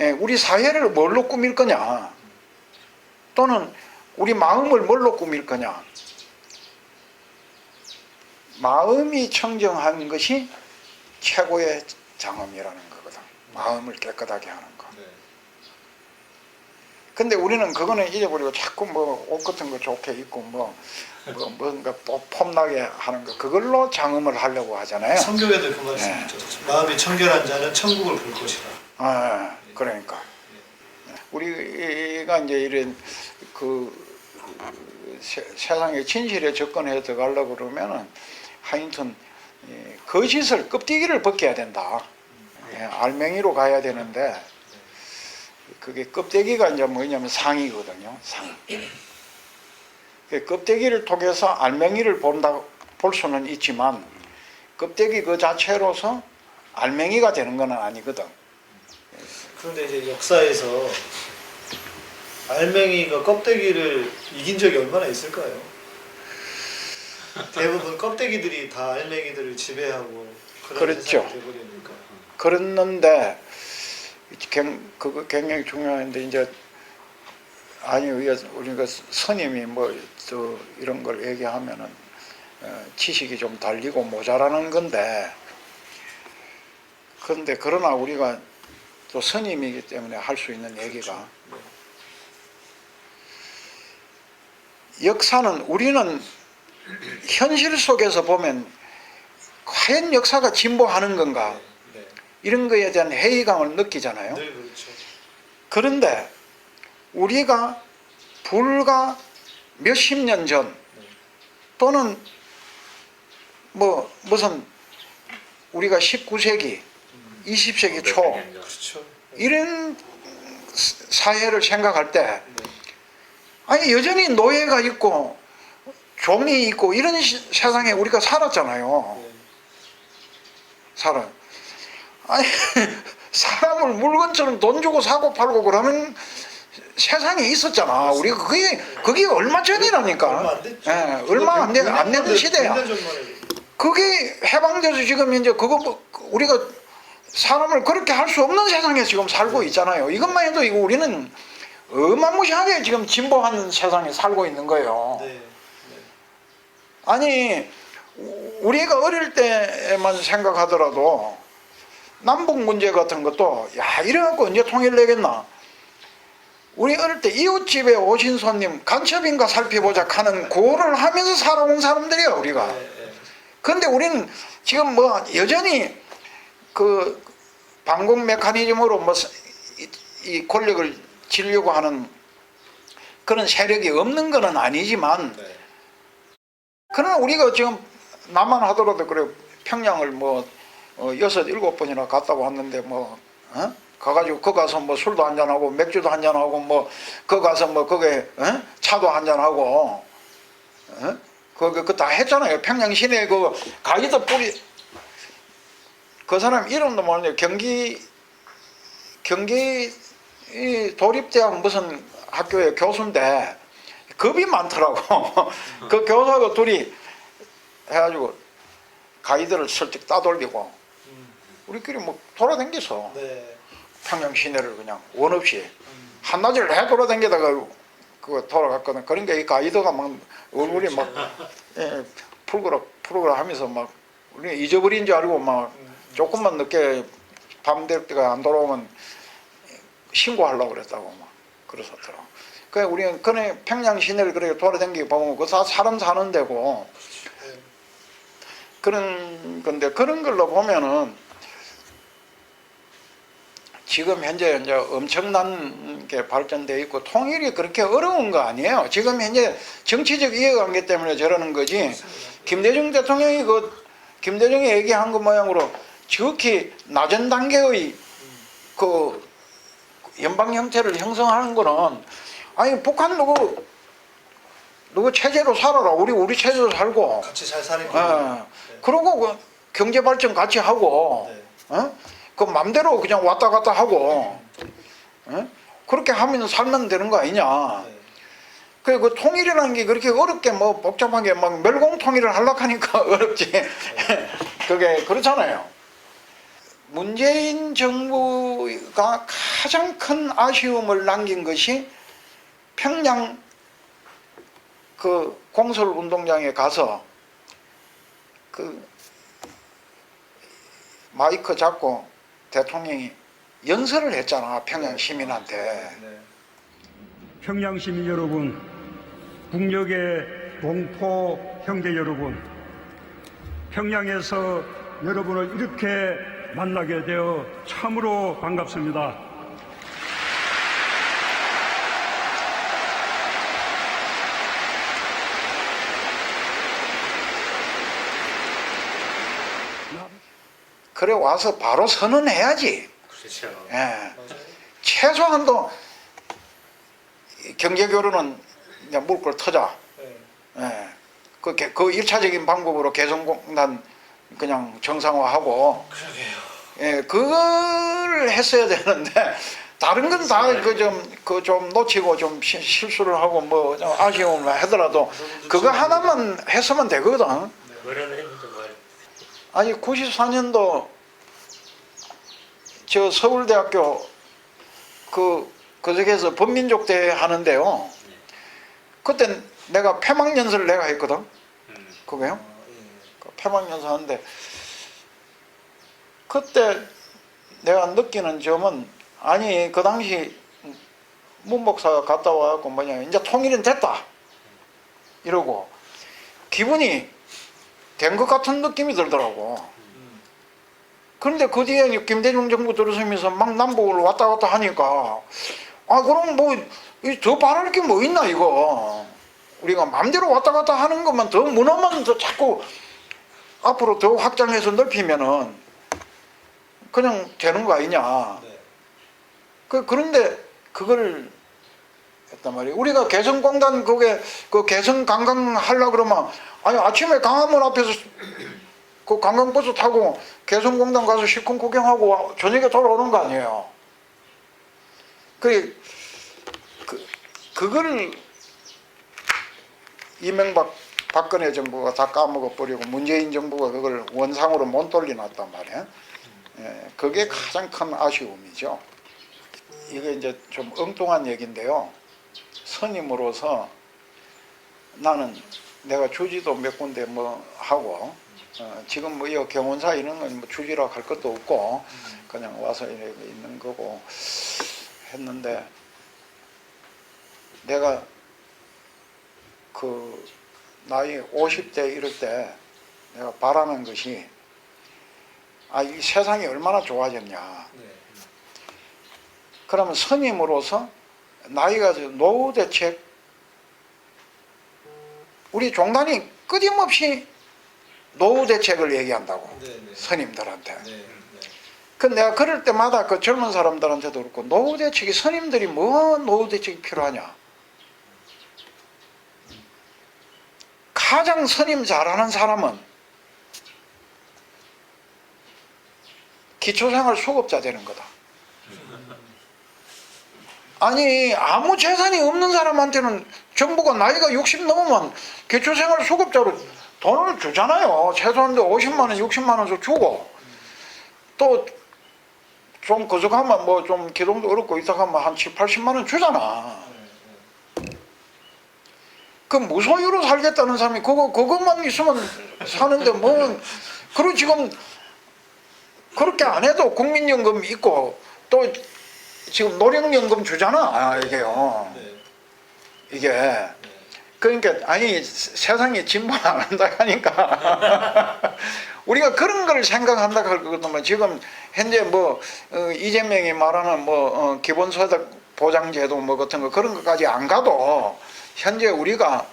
예, 우리 사회를 뭘로 꾸밀 거냐 또는 우리 마음을 뭘로 꾸밀 거냐. 마음이 청정한 것이 최고의 장엄이라는 거거든. 마음을 깨끗하게 하는 거. 네. 근데 우리는 그거는 잊어버리고 자꾸 뭐 옷 같은 거 좋게 입고 뭔가 폼나게 하는 거 그걸로 장엄을 하려고 하잖아요. 성경에도 그 말씀 있죠. 마음이 청결한 자는 천국을 볼 것이다. 아, 그러니까 우리가 이제 이런 세상의 진실에 접근해 들어가려고 그러면은 하여튼 거짓을 껍데기를 벗겨야 된다. 알맹이로 가야 되는데 그게 껍데기가 이제 뭐냐면 상이거든요. 상. 그 껍데기를 통해서 알맹이를 볼 수는 있지만 껍데기 그 자체로서 알맹이가 되는 건 아니거든. 그런데 이제 역사에서 알맹이가 껍데기를 이긴 적이 얼마나 있을까요? 대부분 껍데기들이 다 알맹이들을 지배하고 그런 그렇죠. 세상이 돼버리니까. 그랬는데 그거 굉장히 중요한데 이제 아니 우리가 스님이 뭐 또 이런 걸 얘기하면은 지식이 좀 달리고 모자라는 건데 그런데 그러나 우리가 또 스님이기 때문에 할 수 있는 얘기가 역사는 우리는 현실 속에서 보면 과연 역사가 진보하는 건가 네. 이런 거에 대한 회의감을 느끼잖아요. 늘 그렇죠. 그런데 우리가 불과 몇십 년 전 또는 뭐 무슨 우리가 19세기 20세기 초 그렇죠. 이런 사회를 생각할 때 아니 여전히 노예가 있고 종이 있고 이런 세상에 우리가 살았잖아요. 아니 사람을 물건처럼 돈 주고 사고 팔고 그러는 세상이 있었잖아. 우리가 그게 얼마 전이라니까. 얼마 안 됐죠. 얼마 안 되는 시대야. 100년 전만에. 그게 해방돼서 지금 이제 그거 우리가 사람을 그렇게 할 수 없는 세상에 지금 살고 있잖아요. 이것만 해도 이거 우리는 어마무시하게 지금 진보하는 세상에 살고 있는 거예요. 네. 아니 우리가 어릴 때만 생각하더라도 남북 문제 같은 것도 야 이래갖고 언제 통일되겠나. 우리 어릴 때 이웃집에 오신 손님 간첩인가 살펴보자 하는 고를 하면서 살아온 사람들이야 우리가. 그런데 우리는 지금 뭐 여전히 그 방공 메커니즘으로 뭐 이 권력을 지려고 하는 그런 세력이 없는 것은 아니지만 그러나 우리가 지금 나만 하더라도 그래 평양을 뭐 6, 7번이나 갔다 왔는데 뭐 가가지고 거 가서 뭐 술도 한잔하고 맥주도 한잔하고 뭐 거 가서 뭐 거기에 차도 한잔하고 그거 다 했잖아요. 평양 시내 그 가이드 뿌리 그 사람 이름도 모르는데 경기 이 도립대학 무슨 학교의 교수인데 겁이 많더라고. 그 교수하고 둘이 해가지고 가이드를 슬쩍 따돌리고 우리끼리 뭐 돌아다녔어. 네. 평양 시내를 그냥 원 없이 한낮을 해 돌아다니다가 그거 돌아갔거든. 그러니까 이 가이드가 막 얼굴이 막 푸르그럭 하면서 막 우리 잊어버린 줄 알고 막 조금만 늦게 밤 될 때가 안 돌아오면 신고하려고 그랬다고 막 그랬었더라고. 그래 우리는 그네 평양 시내를 그렇게 돌아다니기 보면 그 사람 사는 데고 그런 건데 그런 걸로 보면은 지금 현재 이제 엄청난 게 발전돼 있고 통일이 그렇게 어려운 거 아니에요. 지금 현재 정치적 이해관계 때문에 저러는 거지. 김대중 대통령이 김대중이 얘기한 것 모양으로 지극히 낮은 단계의 그 연방 형태를 형성하는 거는 아니 북한 누구 체제로 살아라. 우리 체제로 살고. 같이 잘 사는 거. 그러고 그 경제 발전 같이 하고. 그 맘대로 그냥 왔다 갔다 하고 그렇게 하면 살면 되는 거 아니냐. 그 통일이라는 게 그렇게 어렵게 뭐 복잡하게 막 멸공통일을 하려고 하니까 어렵지. 그게 그렇잖아요. 문재인 정부가 가장 큰 아쉬움을 남긴 것이 평양 그 공설운동장에 가서 그 마이크 잡고 대통령이 연설을 했잖아. 평양 시민한테. 평양 시민 여러분, 북녘의 동포 형제 여러분, 평양에서 여러분을 이렇게 만나게 되어 참으로 반갑습니다. 그래 와서 바로 선언해야지. 그렇죠. 예. 최소한도 경제교류는 이제 물 걸 터자. 예. 그 1차적인 방법으로 개성공단 그냥 정상화하고. 그러게요. 예, 그걸 했어야 되는데 다른 건 다 좀 놓치고 좀 실수를 하고 뭐 좀 아쉬움을 하더라도 그거 하나만 했으면 되거든. 뭐라는 했는지 말. 아니 94년도 저 서울대학교 그쪽에서 범민족대회 하는데요. 그때 내가 폐막연설을 내가 했거든. 그거요. 그 폐막연설 하는데 그때 내가 느끼는 점은 아니 그 당시 문 목사가 갔다 와갖고 뭐냐 이제 통일은 됐다 이러고 기분이 된 것 같은 느낌이 들더라고. 그런데 그 뒤에 김대중 정부 들어서면서 막 남북을 왔다 갔다 하니까 아 그럼 뭐 더 바랄 게 뭐 있나 이거. 우리가 마음대로 왔다 갔다 하는 것만 더 문화만 더 자꾸 앞으로 더 확장해서 넓히면은 그냥 되는 거 아니냐. 그런데 그걸 했단 말이에요. 우리가 개성공단 그게 그 개성 관광 하려고 그러면 아니 아침에 강화문 앞에서 그 관광버스 타고 개성공단 가서 실컷 구경하고 저녁에 돌아오는 거 아니에요. 그걸 이명박 박근혜 정부가 다 까먹어버리고 문재인 정부가 그걸 원상으로 못 돌려놨단 말이에요. 예, 그게 가장 큰 아쉬움이죠. 이게 이제 좀 엉뚱한 얘기인데요. 선임으로서 나는 내가 주지도 몇 군데 뭐 하고 지금 뭐 이 경원사 이런 건 뭐 주지라고 할 것도 없고 그냥 와서 이렇게 있는 거고 했는데 내가 그 나이 50대 이럴 때 내가 바라는 것이 이 세상이 얼마나 좋아졌냐. 그러면 선임으로서 나이가 노후 대책 우리 종단이 끊임없이 노후 대책을 얘기한다고 네, 네. 스님들한테. 네, 네. 그 내가 그럴 때마다 그 젊은 사람들한테도 그렇고 노후 대책이 스님들이 뭐 노후 대책이 필요하냐? 가장 스님 잘하는 사람은 기초생활 수급자 되는 거다. 아니 아무 재산이 없는 사람한테는 정부가 나이가 60 넘으면 기초생활 수급자로 돈을 주잖아요. 최소한 50만 원, 60만 원씩 주고 또 좀 거적하면 뭐 좀 기동도 어렵고 있다가면 한 7, 80만 원 주잖아. 그 무소유로 살겠다는 사람이 그것만 있으면 사는데 뭐 그리고 지금 그렇게 안 해도 국민연금 있고 또 지금 노령연금 주잖아. 이게요. 네. 이게 그러니까 아니 세상에 진보 안 한다 하니까 우리가 그런 걸 생각한다 그러거든요. 지금 현재 뭐 이재명이 말하는 뭐 기본소득 보장제도 뭐 같은 거 그런 것까지 안 가도 현재 우리가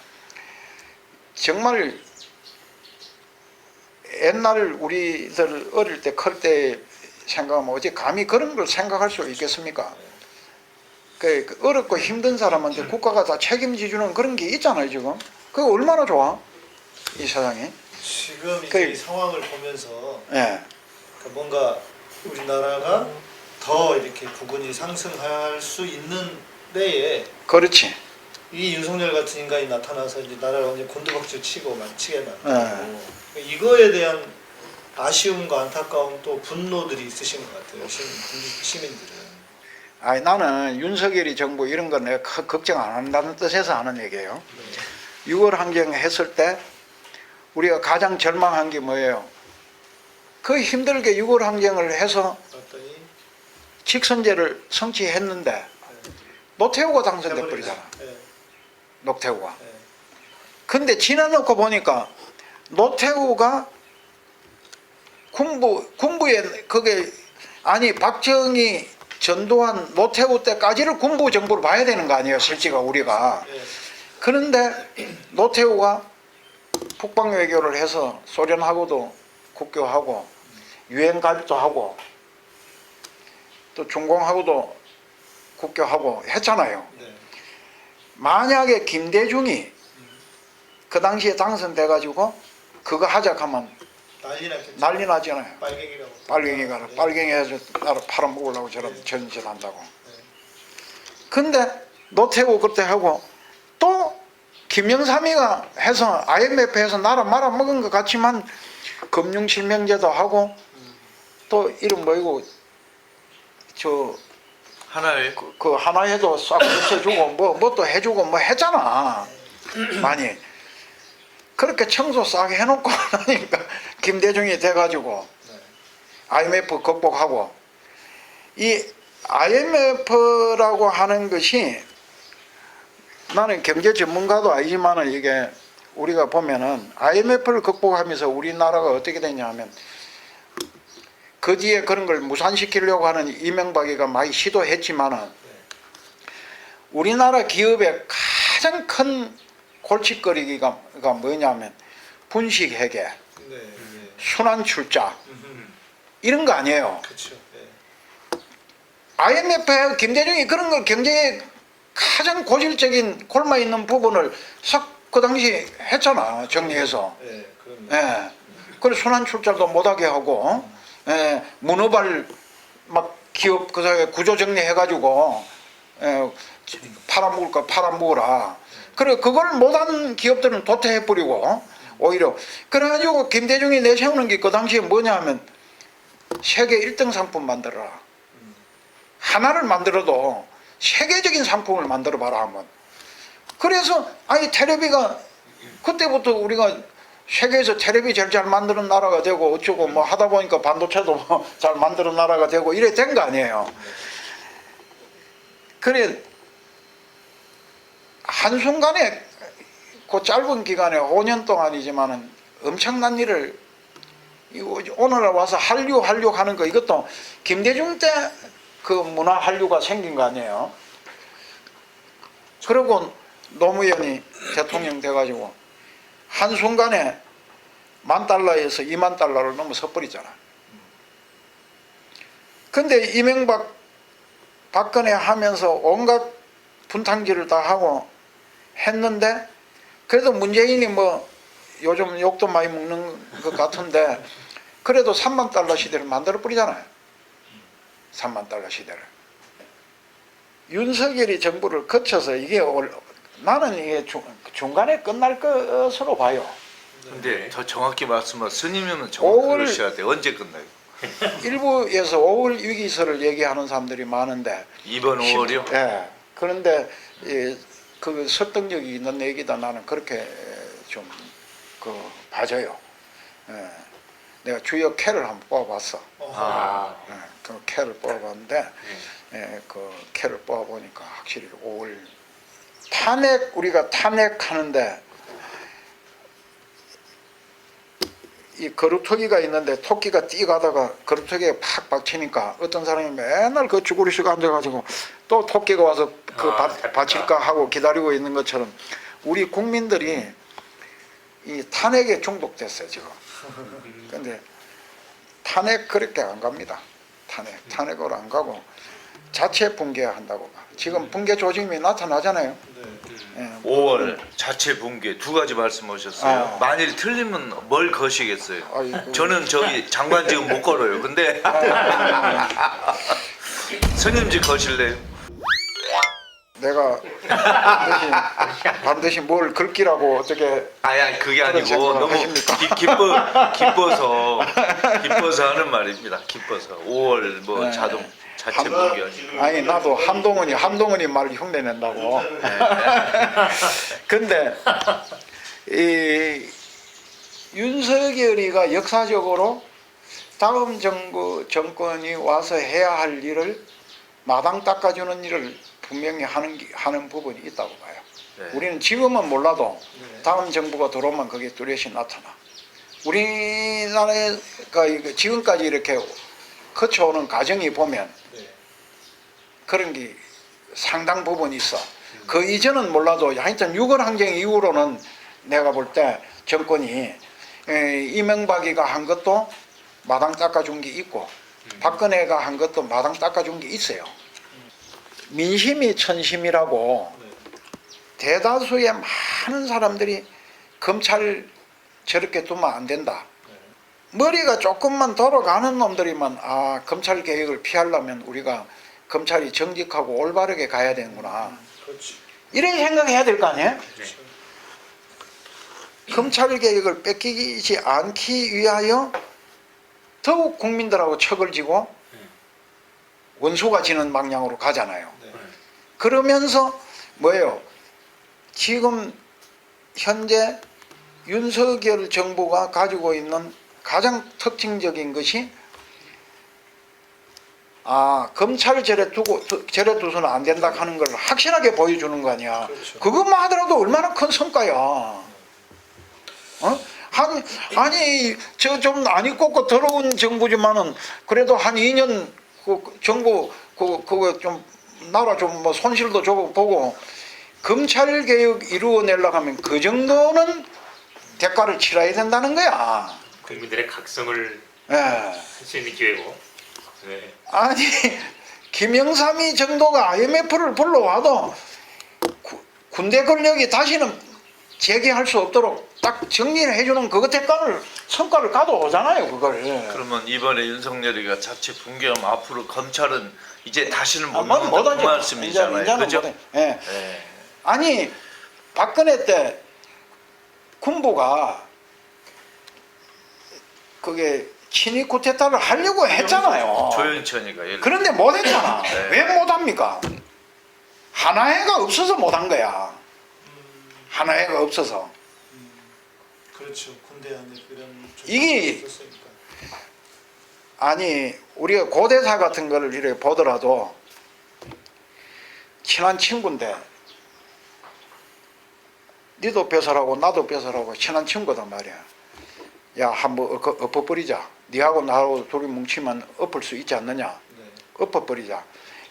정말 옛날 우리들 어릴 때 클 때 생각하면 어찌 감히 그런 걸 생각할 수 있겠습니까? 그 어렵고 힘든 사람한테 국가가 다 책임지주는 그런 게 있잖아요 지금. 그게 얼마나 좋아 이 세상에. 지금 이제 이 상황을 보면서 예. 뭔가 우리나라가 더 이렇게 부근이 상승할 수 있는 때에 그렇지. 이 윤석열 같은 인간이 나타나서 이제 나라를 완전 곤두박질 치고 만치게 만들고 네. 이거에 대한 아쉬움과 안타까움 또 분노들이 있으신 것 같아요. 시민들은. 아니 나는 윤석열이 정부 이런 건 내가 걱정 안 한다는 뜻에서 하는 얘기예요. 6월 항쟁 했을 때 우리가 가장 절망한 게 뭐예요? 그 힘들게 6월 항쟁을 해서 봤더니 직선제를 성취했는데 노태우가 당선돼 버리잖아. 네. 노태우가. 네. 근데 지나놓고 보니까 노태우가 군부에 그게 아니 박정희 전두환 노태우 때까지를 군부 정부로 봐야 되는 거 아니에요 실제가 우리가. 네. 그런데 노태우가 북방 외교를 해서 소련하고도 국교하고 유엔 가입도 하고 또 중공하고도 국교하고 했잖아요. 네. 만약에 김대중이 그 당시에 당선돼 가지고 그거 하자 하면 난리 났겠죠. 난리 나잖아요. 빨갱이라고. 빨갱이가 네. 빨갱이 해서 나를 팔아먹으려고 저런 네. 전짓 한다고. 네. 근데 노태우 그때 하고 또 김영삼이가 해서 IMF에서 나라 말아먹은 것 같지만 금융실명제도 하고 또 이름 뭐이고 저 하나에 그 하나에도 싹 붙여주고 뭐 또 해주고 뭐 했잖아 많이. 그렇게 청소 싹 해놓고 나니까 김대중이 돼가지고 IMF 극복하고 이 IMF라고 하는 것이 나는 경제 전문가도 아니지만은 이게 우리가 보면은 IMF를 극복하면서 우리나라가 어떻게 되냐 하면 그 뒤에 그런 걸 무산시키려고 하는 이명박이가 많이 시도했지만은 우리나라 기업의 가장 큰 골칫거리가 뭐냐면 분식회계, 네. 네. 순환출자 이런 거 아니에요. 그렇죠. 네. IMF에 김대중이 그런 걸 경제에 가장 고질적인 골마 있는 부분을 싹 그 당시 했잖아 정리해서. 네. 그럼. 예. 그래 순환출자도 못하게 하고, 예. 문어발 막 기업 그 사이에 구조 정리해가지고, 예. 팔아먹을 거 팔아먹으라. 그래 그걸 못한 기업들은 도태해버리고 오히려 그래가지고 김대중이 내세우는 게 그 당시에 뭐냐 하면 세계 1등 상품 만들어라. 하나를 만들어도 세계적인 상품을 만들어 봐라 하면. 그래서 아니 텔레비가 그때부터 우리가 세계에서 텔레비 제일 잘 만드는 나라가 되고 어쩌고 뭐 하다 보니까 반도체도 뭐 잘 만드는 나라가 되고 이래 된 거 아니에요. 그래 한순간에 그 짧은 기간에 5년 동안이지만은 엄청난 일을 오늘 와서 한류 하는 거 이것도 김대중 때 그 문화 한류가 생긴 거 아니에요. 그리고 노무현이 대통령 돼가지고 한순간에 $10,000에서 $20,000를 넘어서 버리잖아. 근데 이명박 박근혜 하면서 온갖 분탕질을 다 하고 했는데 그래도 문재인이 뭐 요즘 욕도 많이 먹는 것 같은데 그래도 $30,000 시대를 만들어 버리잖아요. $30,000 시대를. 윤석열이 정부를 거쳐서 이게 나는 이게 중간에 끝날 것으로 봐요. 근데 더 정확히 말씀하면 스님이면 5월 정확히 그러셔야 돼. 언제 끝나요? 일부에서 5월 위기설을 얘기하는 사람들이 많은데 이번 5월이요? 예. 그런데 그 설득력이 있는 얘기다. 나는 그렇게 좀 봐줘요. 예. 내가 주요 캐를 한번 뽑아봤어. 아, 예. 그 캐를 뽑아봤는데 그 캐를 뽑아보니까 확실히 5월 우리가 탄핵하는데 이 거루터기가 있는데 토끼가 뛰가다가 거루터기에 팍 박치니까 어떤 사람이 맨날 그 쭈구리씩 앉아가지고 또 토끼가 와서 받칠까 하고 기다리고 있는 것처럼 우리 국민들이 이 탄핵에 중독됐어요 지금. 근데 탄핵 그렇게 안 갑니다. 탄핵으로 안 가고 자체 붕괴한다고 봐. 지금 붕괴 조짐이 나타나잖아요. 예. 5월 자체 붕괴 두 가지 말씀하셨어요. 아. 만일 틀리면 뭘 거시겠어요? 아이고. 저는 저기 장관 지금 못 걸어요. 근데 스님지 거실래요? 내가 반드시 뭘 긁기라고 어떻게 아야 그게 아니고 생각을 너무 하십니까? 기뻐서 하는 말입니다. 기뻐서 5월 뭐 네. 자동 자체 붕괴 아니고. 아니 나도 한동훈이 말 흉내 낸다고. 근데 이 윤석열이가 역사적으로 다음 정권이 와서 해야 할 일을 마당 닦아주는 일을 분명히 하는 부분이 있다고 봐요. 네. 우리는 지금은 몰라도 다음 정부가 들어오면 그게 뚜렷이 나타나. 우리나라가 지금까지 이렇게 거쳐오는 과정이 보면 그런 게 상당 부분 있어. 그 이전은 몰라도 하여튼 6월 항쟁 이후로는 내가 볼 때 정권이 이명박이가 한 것도 마당 닦아준 게 있고 박근혜가 한 것도 마당 닦아준 게 있어요. 민심이 천심이라고 대다수의 많은 사람들이 검찰 저렇게 두면 안 된다. 머리가 조금만 돌아가는 놈들이만 검찰 개혁을 피하려면 우리가 검찰이 정직하고 올바르게 가야 되는구나. 그렇지. 이런 생각해야 될 거 아니에요? 네. 검찰 개혁을 뺏기지 않기 위하여 더욱 국민들하고 척을 지고 원수가 지는 방향으로 가잖아요. 그러면서 뭐예요? 지금 현재 윤석열 정부가 가지고 있는 가장 특징적인 것이 검찰을 저래 두서는 안 된다 하는 걸 확실하게 보여주는 거 아니야. 그렇죠. 그것만 하더라도 얼마나 큰 성과야. 아니 저 좀 안이 꽂고 더러운 정부지만은 그래도 한 2년 정부 그거 좀 나라 좀 뭐 손실도 좀 보고 검찰 개혁 이루어내려고 하면 그 정도는 대가를 치러야 된다는 거야. 국민들의 각성을 예. 할 수 있는 기회고. 네. 아니 김영삼이 정도가 IMF를 불러와도 군대 권력이 다시는 재개할 수 없도록 딱 정리를 해주는 그거 대가를 성과를 가져오잖아요 그걸. 그러면 이번에 윤석열이가 자체 붕괴하면 앞으로 검찰은 이제 다시는 못 못하지. 나온다 그 말씀이잖아요. 이제는 그죠? 못해. 예. 네. 아니 박근혜 때 군부가 그게 친위 쿠데타를 하려고 했잖아요. 조현천이가 예를 그런데 못했잖아. 네. 왜 못합니까? 하나회가 없어서 못한 거야. 하나회가 없어서. 그렇죠. 군대 안에 그런 이게 있었으니까. 아니 우리가 고대사 같은 거를 이렇게 보더라도 친한 친구인데 니도 벼슬하고 나도 벼슬하고 친한 친구단 말이야. 야 한번 엎어버리자. 니하고 나하고 둘이 뭉치면 엎을 수 있지 않느냐. 네. 엎어버리자.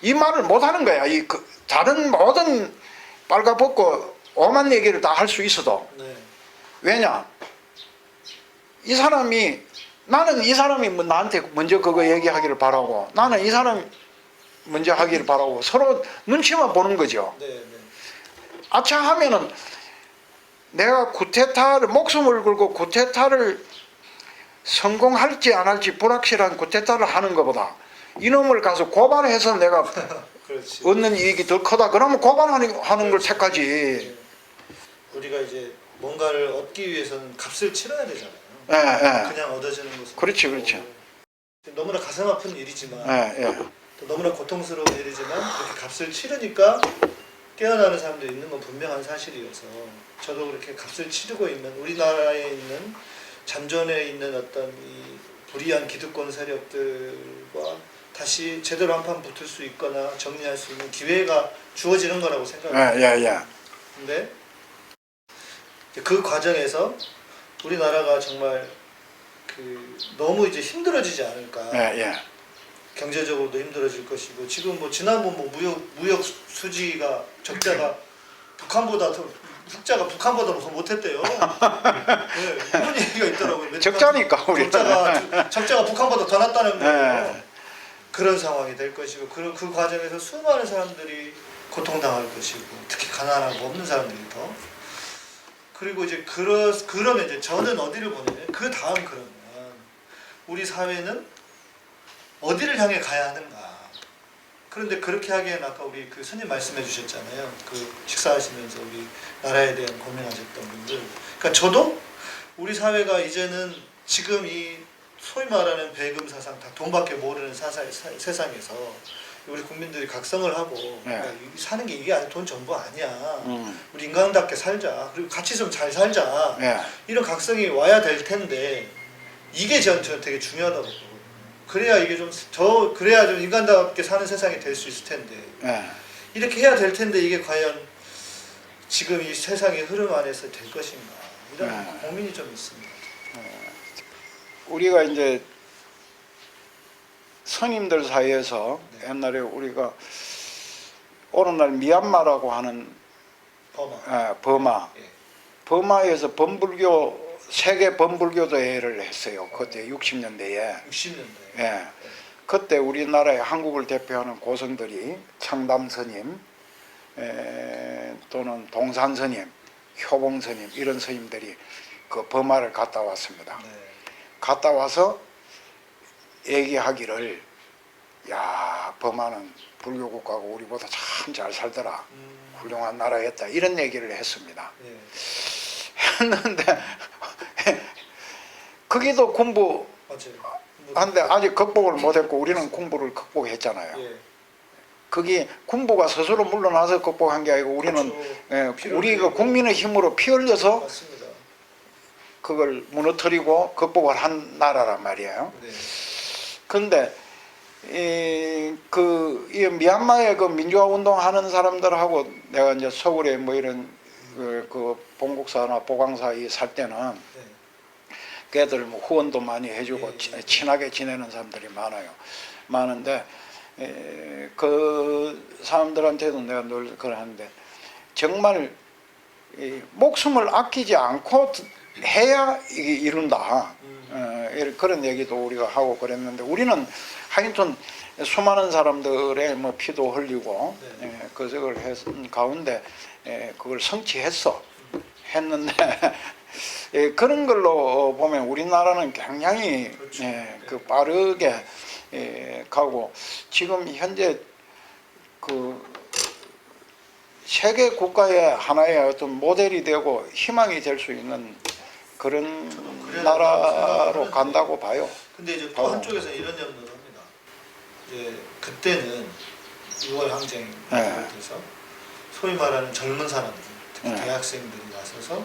이 말을 못하는 거야. 다른 모든 빨가벗고 오만 얘기를 다 할 수 있어도. 네. 왜냐? 이 사람이 나는 이 사람이 뭐 나한테 먼저 그거 얘기하기를 바라고 나는 이 사람이 먼저 하기를 바라고 서로 눈치만 보는 거죠. 네, 네. 아차 하면은 내가 쿠데타를 목숨을 걸고 쿠데타를 성공할지 안 할지 불확실한 쿠데타를 하는 것보다 이놈을 가서 고발해서 내가 그렇지. 얻는 이익이 더 크다. 그러면 고발하는 걸 그렇지. 택하지. 네. 우리가 이제 뭔가를 얻기 위해서는 값을 치러야 되잖아요. 예, 예. 그냥 얻어지는 것은 그렇지, 없고. 그렇지. 너무나 가슴 아픈 일이지만 예, 예. 또 너무나 고통스러운 일이지만 이렇게 값을 치르니까 깨어나는 사람들이 있는 건 분명한 사실이어서 저도 그렇게 값을 치르고 있는 우리나라에 있는 잠전에 있는 어떤 이 불의한 기득권 세력들과 다시 제대로 한판 붙을 수 있거나 정리할 수 있는 기회가 주어지는 거라고 생각합니다. 예, 예, 예. 근데 그 과정에서 우리나라가 정말 그 너무 이제 힘들어지지 않을까. 예, 예. 경제적으로도 힘들어질 것이고 지금 뭐 지난번 뭐 무역 수지가 적자가 북한보다 더 흑자가 북한보다 더 못했대요. 네, 이런 얘기가 있더라고요. 적자니까 우리는. 적자가 북한보다 더 났다는 거예요. 네. 그런 상황이 될 것이고 그 과정에서 수많은 사람들이 고통당할 것이고 특히 가난하고 없는 사람들이 더 그리고 이제 그러면 이제 저는 어디를 보냐면 그 다음 그러면 우리 사회는 어디를 향해 가야 하는가. 그런데 그렇게 하기에는 아까 우리 그 스님 말씀해 주셨잖아요. 그 식사하시면서 우리 나라에 대한 고민하셨던 분들. 그러니까 저도 우리 사회가 이제는 지금 이 소위 말하는 배금 사상 다 돈밖에 모르는 세상에서 우리 국민들이 각성을 하고 네. 사는 게 이게 돈 전부 아니야. 우리 인간답게 살자. 그리고 같이 좀 잘 살자. 예. 이런 각성이 와야 될 텐데 이게 저는 되게 중요하다고 보거든요. 그래야 이게 그래야 좀 인간답게 사는 세상이 될 수 있을 텐데 예. 이렇게 해야 될 텐데 이게 과연 지금 이 세상의 흐름 안에서 될 것인가 이런 고민이 좀 있습니다. 우리가 이제 스님들 사이에서 옛날에 우리가 오늘날 미얀마라고 하는 버마 예. 버마에서 세계 범불교 대회를 했어요. 그때 60년대에. 60년대. 예. 그때 우리나라의 한국을 대표하는 고성들이 청담 스님, 또는 동산 스님, 효봉 스님 이런 스님들이 그 버마를 갔다 왔습니다. 네. 갔다 와서 얘기하기를 야 버마는 불교 국가고 우리보다 참 잘 살더라. 훌륭한 나라였다. 이런 얘기를 했습니다. 예. 했는데 거기도 공부 맞아요. 한데 아직 극복을 못했고 우리는 공부를 극복했잖아요. 예. 거기 군부가 스스로 물러나서 극복한 게 아니고 우리는 그렇죠. 우리가 국민의 힘으로 피 흘려서 맞습니다. 그걸 무너뜨리고 극복을 한 나라란 말이에요. 네. 그런데 이 미얀마의 그 민주화 운동하는 사람들하고 내가 이제 서울에 뭐 이런 그 봉국사나 보광사 살 때는 네. 걔들 뭐 후원도 많이 해주고 예. 친하게 지내는 사람들이 많은데 그 사람들한테도 내가 늘 그러는데 정말 목숨을 아끼지 않고 해야 이게 이룬다. 그런 얘기도 우리가 하고 그랬는데 우리는 하여튼 수많은 사람들의 뭐 피도 흘리고 네. 그걸 가운데 그걸 성취했어. 했는데 그런 걸로 보면 우리나라는 굉장히 그렇죠. 그 빠르게 가고 지금 현재 그 세계 국가의 하나의 어떤 모델이 되고 희망이 될 수 있는 그런 나라로 간다고 봐요. 근데 이제 또 한쪽에서 이런 염려를 합니다. 이제 그때는 6월 항쟁을 비롯해서 소위 말하는 젊은 사람들, 특히 대학생들이 나서서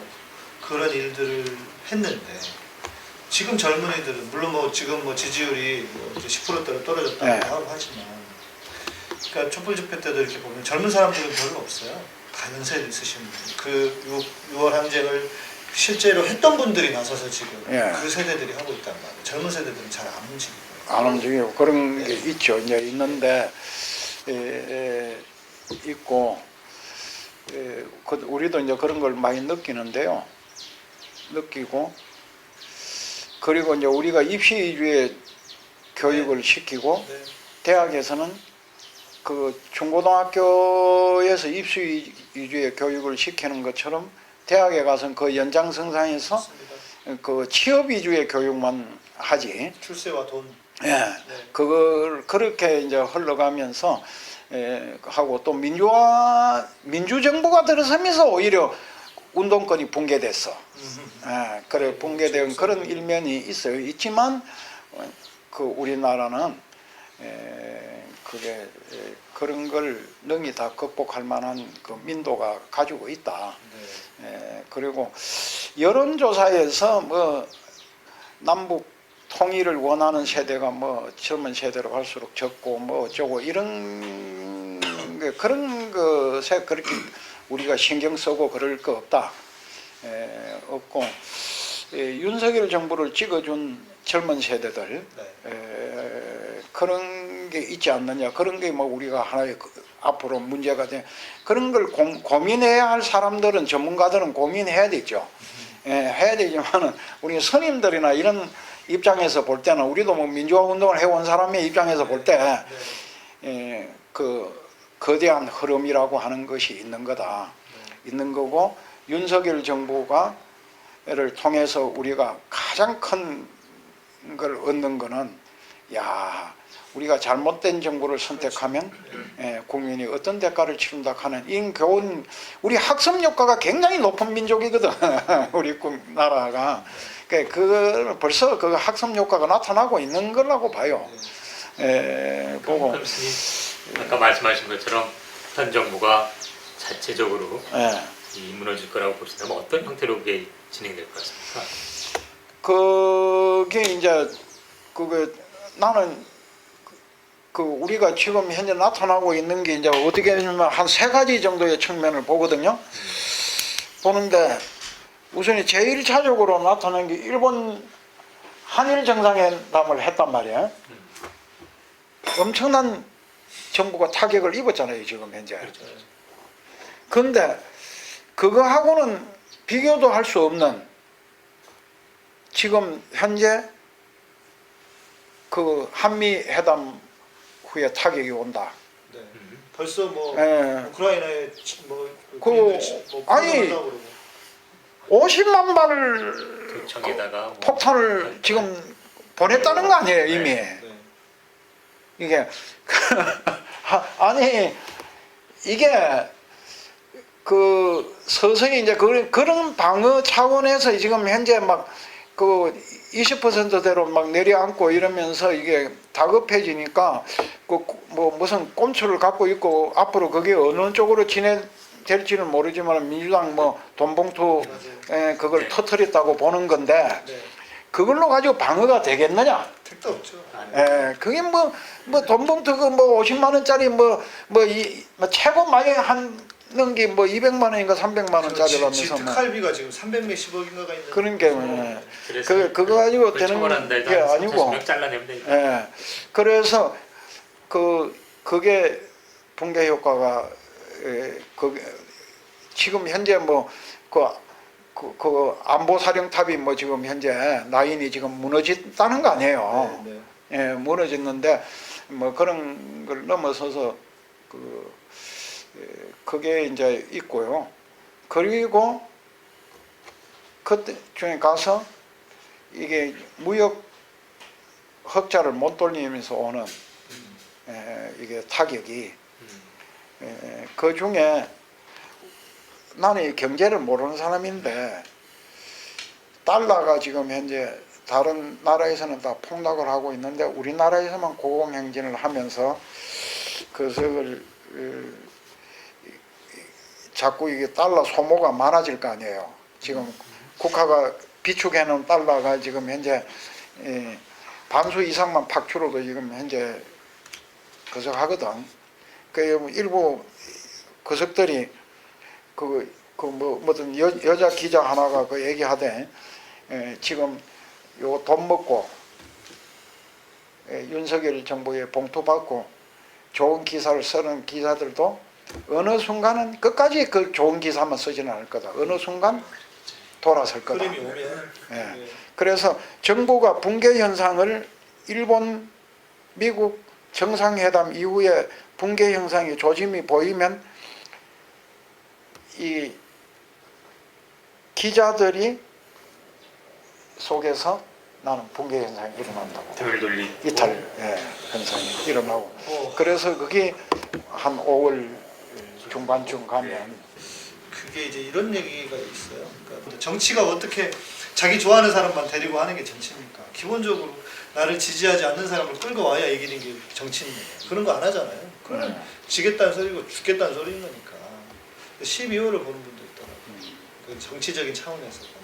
그런 일들을 했는데 지금 젊은이들은 물론 뭐 지금 뭐 지지율이 뭐 10%대로 떨어졌다고 하고 하지만 그러니까 촛불 집회 때도 이렇게 보면 젊은 사람들은 별로 없어요. 다 연세 있으신 분. 그 6월 항쟁을 실제로 했던 분들이 나서서 지금 그 세대들이 하고 있단 말이에요. 젊은 세대들은 잘 안 움직이고. 안 움직이고 그런 게 있죠. 이제 있는데 있고 우리도 이제 그런 걸 많이 느끼는데요. 느끼고 그리고 이제 우리가 입시 위주의 교육을 시키고 네. 대학에서는 그 중고등학교에서 입시 위주의 교육을 시키는 것처럼 대학에 가서는 그 연장선상에서 맞습니다. 그 취업 위주의 교육만 하지. 출세와 돈. 예. 네. 그걸 그렇게 이제 흘러가면서 하고 또 민주정부가 들어서면서 오히려 운동권이 붕괴됐어. 그래 붕괴된 그런 일면이 있어요. 있지만 그 우리나라는 그게 그런 걸 능히 다 극복할 만한 그 민도가 가지고 있다. 그리고 여론조사에서 뭐 남북 통일을 원하는 세대가 뭐 젊은 세대로 갈수록 적고 뭐 어쩌고 이런 게 그런 것에 그렇게 우리가 신경 쓰고 그럴 거 없다. 없고 윤석열 정부를 찍어준 젊은 세대들 그런 게 있지 않느냐. 그런 게 뭐 우리가 하나의 앞으로 문제가 돼. 그런 걸 고민해야 할 사람들은 전문가들은 고민해야 되죠. 해야 되지만은 우리 스님들이나 이런 입장에서 볼 때는 우리도 뭐 민주화 운동을 해온 사람의 입장에서 볼 때 그 거대한 흐름이라고 하는 것이 있는 거다. 있는 거고 윤석열 정부가 를 통해서 우리가 가장 큰 걸 얻는 거는 야 우리가 잘못된 정부를 선택하면 국민이 어떤 대가를 치른다 하는 이 교훈 우리 학습 효과가 굉장히 높은 민족이거든. 우리 나라가 그 벌써 그 학습 효과가 나타나고 있는 거라고 봐요. 보고 그럼 스님 아까 말씀하신 것처럼 현 정부가 자체적으로 이 무너질 거라고 보신다면 어떤 형태로 그게 진행될 것 같습니까? 그게 이제 그게 나는 그 우리가 지금 현재 나타나고 있는 게 이제 어떻게 보면 한 세 가지 정도의 측면을 보거든요. 보는데 우선 제일 차적으로 나타난 게 일본 한일 정상회담을 했단 말이에요. 엄청난 정부가 타격을 입었잖아요, 지금 현재. 그런데 그거하고는 비교도 할 수 없는 지금 현재 그 한미 회담 후에 타격이 온다. 네. 벌써 뭐 우크라이나에 아니 50만 발을 도청에다가 뭐 폭탄을 지금 보냈다는 거 아니에요, 이미. 네. 이게 아니 이게 그 서서히 이제 그런 방어 차원에서 지금 현재 막 그 20%대로 막 내려앉고 이러면서 이게 다급해지니까 그 뭐 무슨 꼼수를 갖고 있고 앞으로 그게 어느 쪽으로 진행될지는 모르지만 민주당 뭐 돈봉투 그걸 터뜨렸다고 보는 건데 그걸로 가지고 방어가 되겠느냐? 택도 없죠. 그게 뭐 돈봉투 그 뭐 50만 원짜리 뭐 최고 많이 하는 게 뭐 200만 원인가 300만 원짜리라면서 뭐 특할비가 지금 300몇십억인가가 있는. 그런 게 그거 가지고 되는 게 아니고. 잘라내면 되니까. 그래서 그게 붕괴 효과가 지금 현재 뭐 그 안보사령탑이 뭐 지금 현재 라인이 지금 무너졌다는 거 아니에요. 무너졌는데 뭐 그런 걸 넘어서서 그게 이제 있고요. 그리고 그때 중에 가서 이게 무역 흑자를 못 돌리면서 오는 이게 타격이 그 중에 나는 경제를 모르는 사람인데 달러가 지금 현재 다른 나라에서는 다 폭락을 하고 있는데 우리나라에서만 고공행진을 하면서 그것을 자꾸 이게 달러 소모가 많아질 거 아니에요. 지금 국가가 비축해놓은 달러가 지금 현재 반수 이상만 팍 줄어도 지금 현재 거석하거든. 그 일부 거석들이 무슨 여자 기자 하나가 그 얘기하되 지금 요 돈 먹고 윤석열 정부에 봉투 받고 좋은 기사를 쓰는 기자들도 어느 순간은 끝까지 그 좋은 기사만 쓰지는 않을 거다. 어느 순간 돌아설 거다. 흐름이 오면 예. 그래서 정부가 붕괴 현상을 일본, 미국 정상회담 이후에 붕괴 현상의 조짐이 보이면 이 기자들이 속에서 나는 붕괴 현상이 일어난다고. 등을 돌리. 이탈 현상이 일어나고. 그래서 그게 한 5월 중반쯤 가면 그게 이제 이런 얘기가 있어요. 그러니까 정치가 어떻게 자기 좋아하는 사람만 데리고 하는 게 정치입니까? 기본적으로 나를 지지하지 않는 사람을 끌고 와야 이기는 게 정치입니다. 그런 거 안 하잖아요. 그러면 지겠다는 소리고 죽겠다는 소리인 거니까. 12호를 보는 분도 있더라고요. 그 정치적인 차원에서 보면.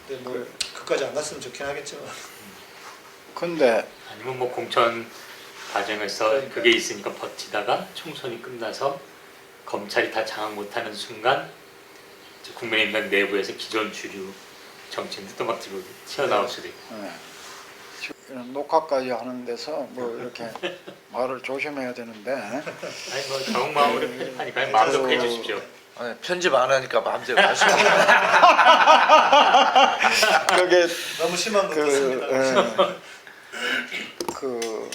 근데 뭐 그까지 안 갔으면 좋긴 하겠지만. 근데 아니면 뭐 공천 과정에서 그러니까. 그게 있으니까 버티다가 총선이 끝나서 검찰이 다 장악 못하는 순간 이제 국민의힘당 내부에서 기존 주류 정치인들 또막 들고 튀어나올 수도 있고. 지금 녹화까지 하는 데서 뭐 이렇게 말을 조심해야 되는데 아니 뭐 정마음으로 편집하니까 마음대로 해주십시오. 아니, 편집 안 하니까 마음대로 하시면 그게 너무 심한 것 같습니다. 그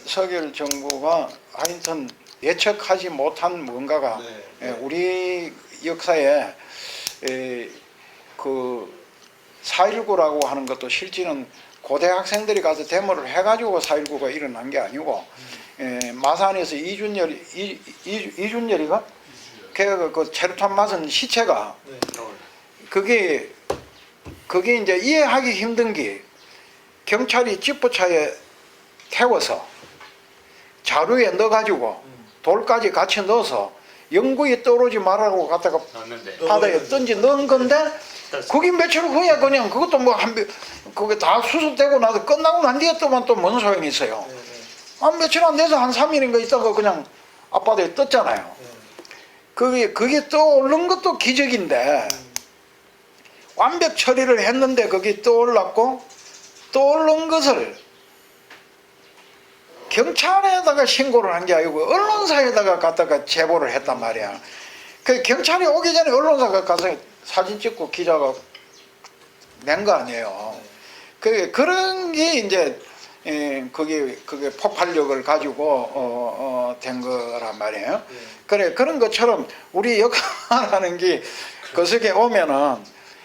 윤석열 정부가 하여튼 예측하지 못한 뭔가가 네. 우리 역사에 그 4.19라고 하는 것도 실제는 고대 학생들이 가서 데모를 해가지고 4.19가 일어난 게 아니고 마산에서 이준열이가 걔가 그 체류탄 맞은 시체가 네. 그게 이제 이해하기 힘든 게 경찰이 지프차에 태워서 자루에 넣어가지고 돌까지 같이 넣어서 영구히 떠오르지 말라고 갖다가 넣었는데 바다에 넣은 건데 그게 며칠 후에 그냥 그것도 뭐 그게 다 수습되고 나서 끝나고 난 뒤에 또만 또 뭔 소용이 있어요. 네. 한 며칠 안 돼서 한 3일인가 있다가 그냥 앞바다에 떴잖아요. 그게 떠오른 것도 기적인데 완벽 처리를 했는데 그게 떠올랐고 떠오른 것을 경찰에다가 신고를 한 게 아니고 언론사에다가 갖다가 제보를 했단 말이야. 그 경찰이 오기 전에 언론사가 가서 사진 찍고 기자가 낸 거 아니에요. 그런 게 이제 그게 폭발력을 가지고 된 거란 말이에요. 그래 그런 것처럼 우리 역사라는 게 그석에 오면은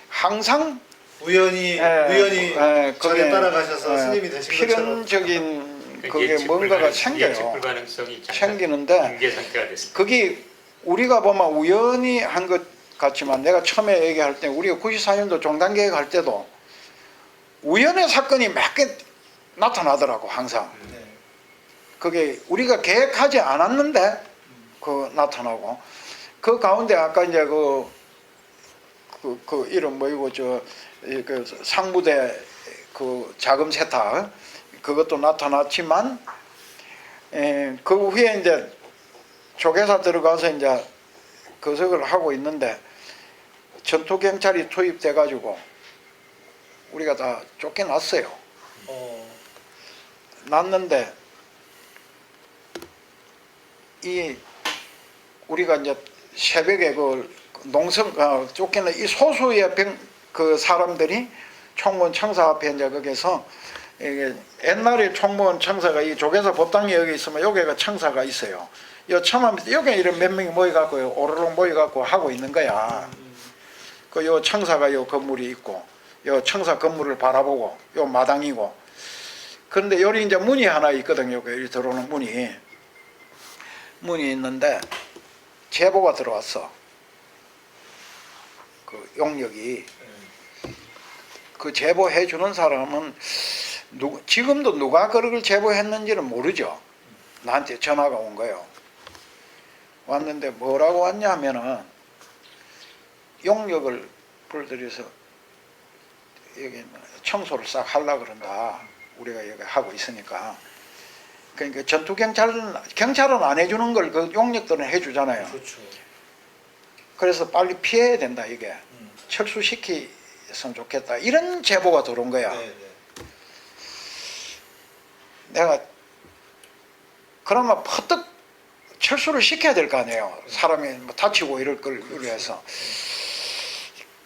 항상 우연히 절에 따라가셔서 스님이 되신 것처럼 필연적인 그게 뭔가가 생겨요. 불가능성이 생기는데 붕괴 상태가 됐습니다. 그게 우리가 보면 우연히 한 것 같지만 내가 처음에 얘기할 때 우리가 94년도 종단계획 할 때도 우연의 사건이 몇 개 나타나더라고 항상. 그게 우리가 계획하지 않았는데 그 나타나고 그 가운데 아까 이제 그 이름 뭐이고 그 상무대 그 자금 세탁 그것도 나타났지만 그 후에 이제 조계사 들어가서 이제 거석을 하고 있는데 전투 경찰이 투입돼 가지고 우리가 다 쫓겨났어요. 났는데 이 우리가 이제 새벽에 그 농성 쫓기는 이 소수의 그 사람들이 총무원 청사 앞에 이제 거기서 옛날에 총무원 청사가 이 조계사 법당이 여기 있으면 여기가 청사가 있어요. 요 처음 여기 이런 몇 명이 모여갖고 오르륵 모여갖고 하고 있는 거야. 그 요 청사가 요 건물이 있고 요 청사 건물을 바라보고 요 마당이고 그런데 여기 이제 문이 하나 있거든요. 여기 들어오는 문이 있는데 제보가 들어왔어. 그 용역이 그 제보해 주는 사람은 지금도 누가 그걸 제보했는지는 모르죠. 나한테 전화가 온 거예요. 왔는데 뭐라고 왔냐면은 용역을 불들여서 여기 청소를 싹 하려고 그런다. 우리가 여기 하고 있으니까. 그러니까 전투 경찰은 안 해주는 걸 그 용역들은 해주잖아요. 그렇죠. 그래서 빨리 피해야 된다 이게. 철수시키면 좋겠다. 이런 제보가 들어온 거야. 내가 그러면 퍼뜩 철수를 시켜야 될 거 아니에요. 사람이 뭐 다치고 이럴 걸 위해서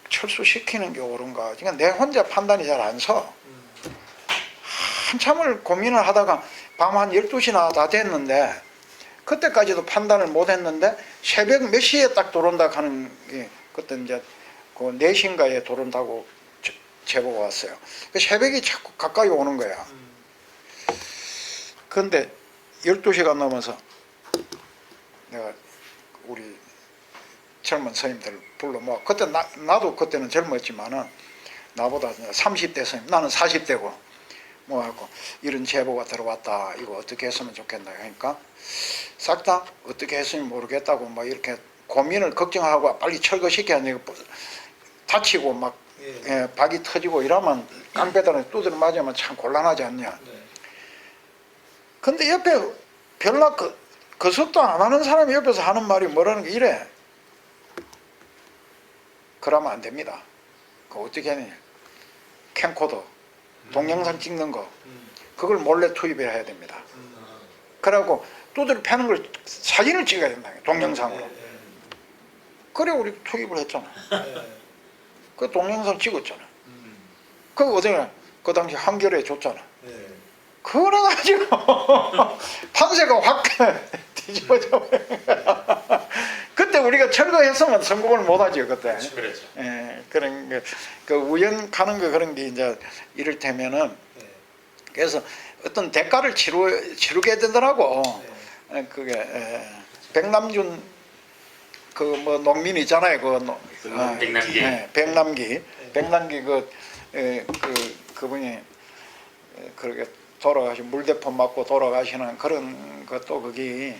철수시키는 게 옳은가. 그러니까 내 혼자 판단이 잘 안 서. 한참을 고민을 하다가 밤 한 12시나 다 됐는데 그때까지도 판단을 못 했는데 새벽 몇 시에 딱 들어온다 하는 게 그때 이제 그 4시인가에 들어온다고 제보가 왔어요. 그 새벽이 자꾸 가까이 오는 거야. 근데 12시가 넘어서 내가 우리 젊은 스님들 불러 모아. 그때 나도 그때는 젊었지만은 나보다 30대 스님, 나는 40대고 모아갖고 이런 제보가 들어왔다. 이거 어떻게 했으면 좋겠나 하니까 싹 다 어떻게 했으면 모르겠다고 뭐 이렇게 고민을 걱정하고 빨리 철거시켜야 되고 다치고 막 박이 터지고 이러면 깡패들한테 두드려 맞으면 참 곤란하지 않냐. 근데 옆에 별로 그 속도 안 하는 사람이 옆에서 하는 말이 뭐라는 게 이래. 그러면 안 됩니다. 그거 어떻게 하느냐. 캠코더, 동영상 찍는 거, 그걸 몰래 투입을 해야 됩니다. 그래갖고 두드려 패는 걸 사진을 찍어야 된다. 동영상으로. 그래 우리 투입을 했잖아. 그 동영상 찍었잖아. 그거 어디가 그 당시 한겨레에 줬잖아. 그래가지고 판세가 확 뒤집어져. 그때 우리가 철거했으면 성공을 못하죠 그때. 그렇죠. 예, 그런 게 그 우연 가는 거 그런 게 이제 이를테면은 그래서 어떤 대가를 치르게 되더라고. 그게 백남준 그 뭐 농민 있잖아요. 백남기. 백남기 그분이 그렇게 돌아가신 물대포 맞고 돌아가시는 그런 것도 거기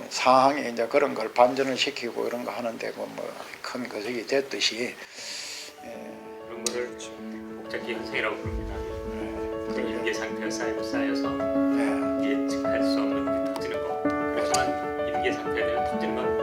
상황에 이제 그런 걸 반전을 시키고 이런 거 하는데 뭐 큰 거적이 됐듯이 그런 거를 목적기 현상이라고 부릅니다. 그 인계 상태가 쌓여서 예측할 수 없는 게 터지는 거. 그렇지만 인계 상태가 되면 터지는 건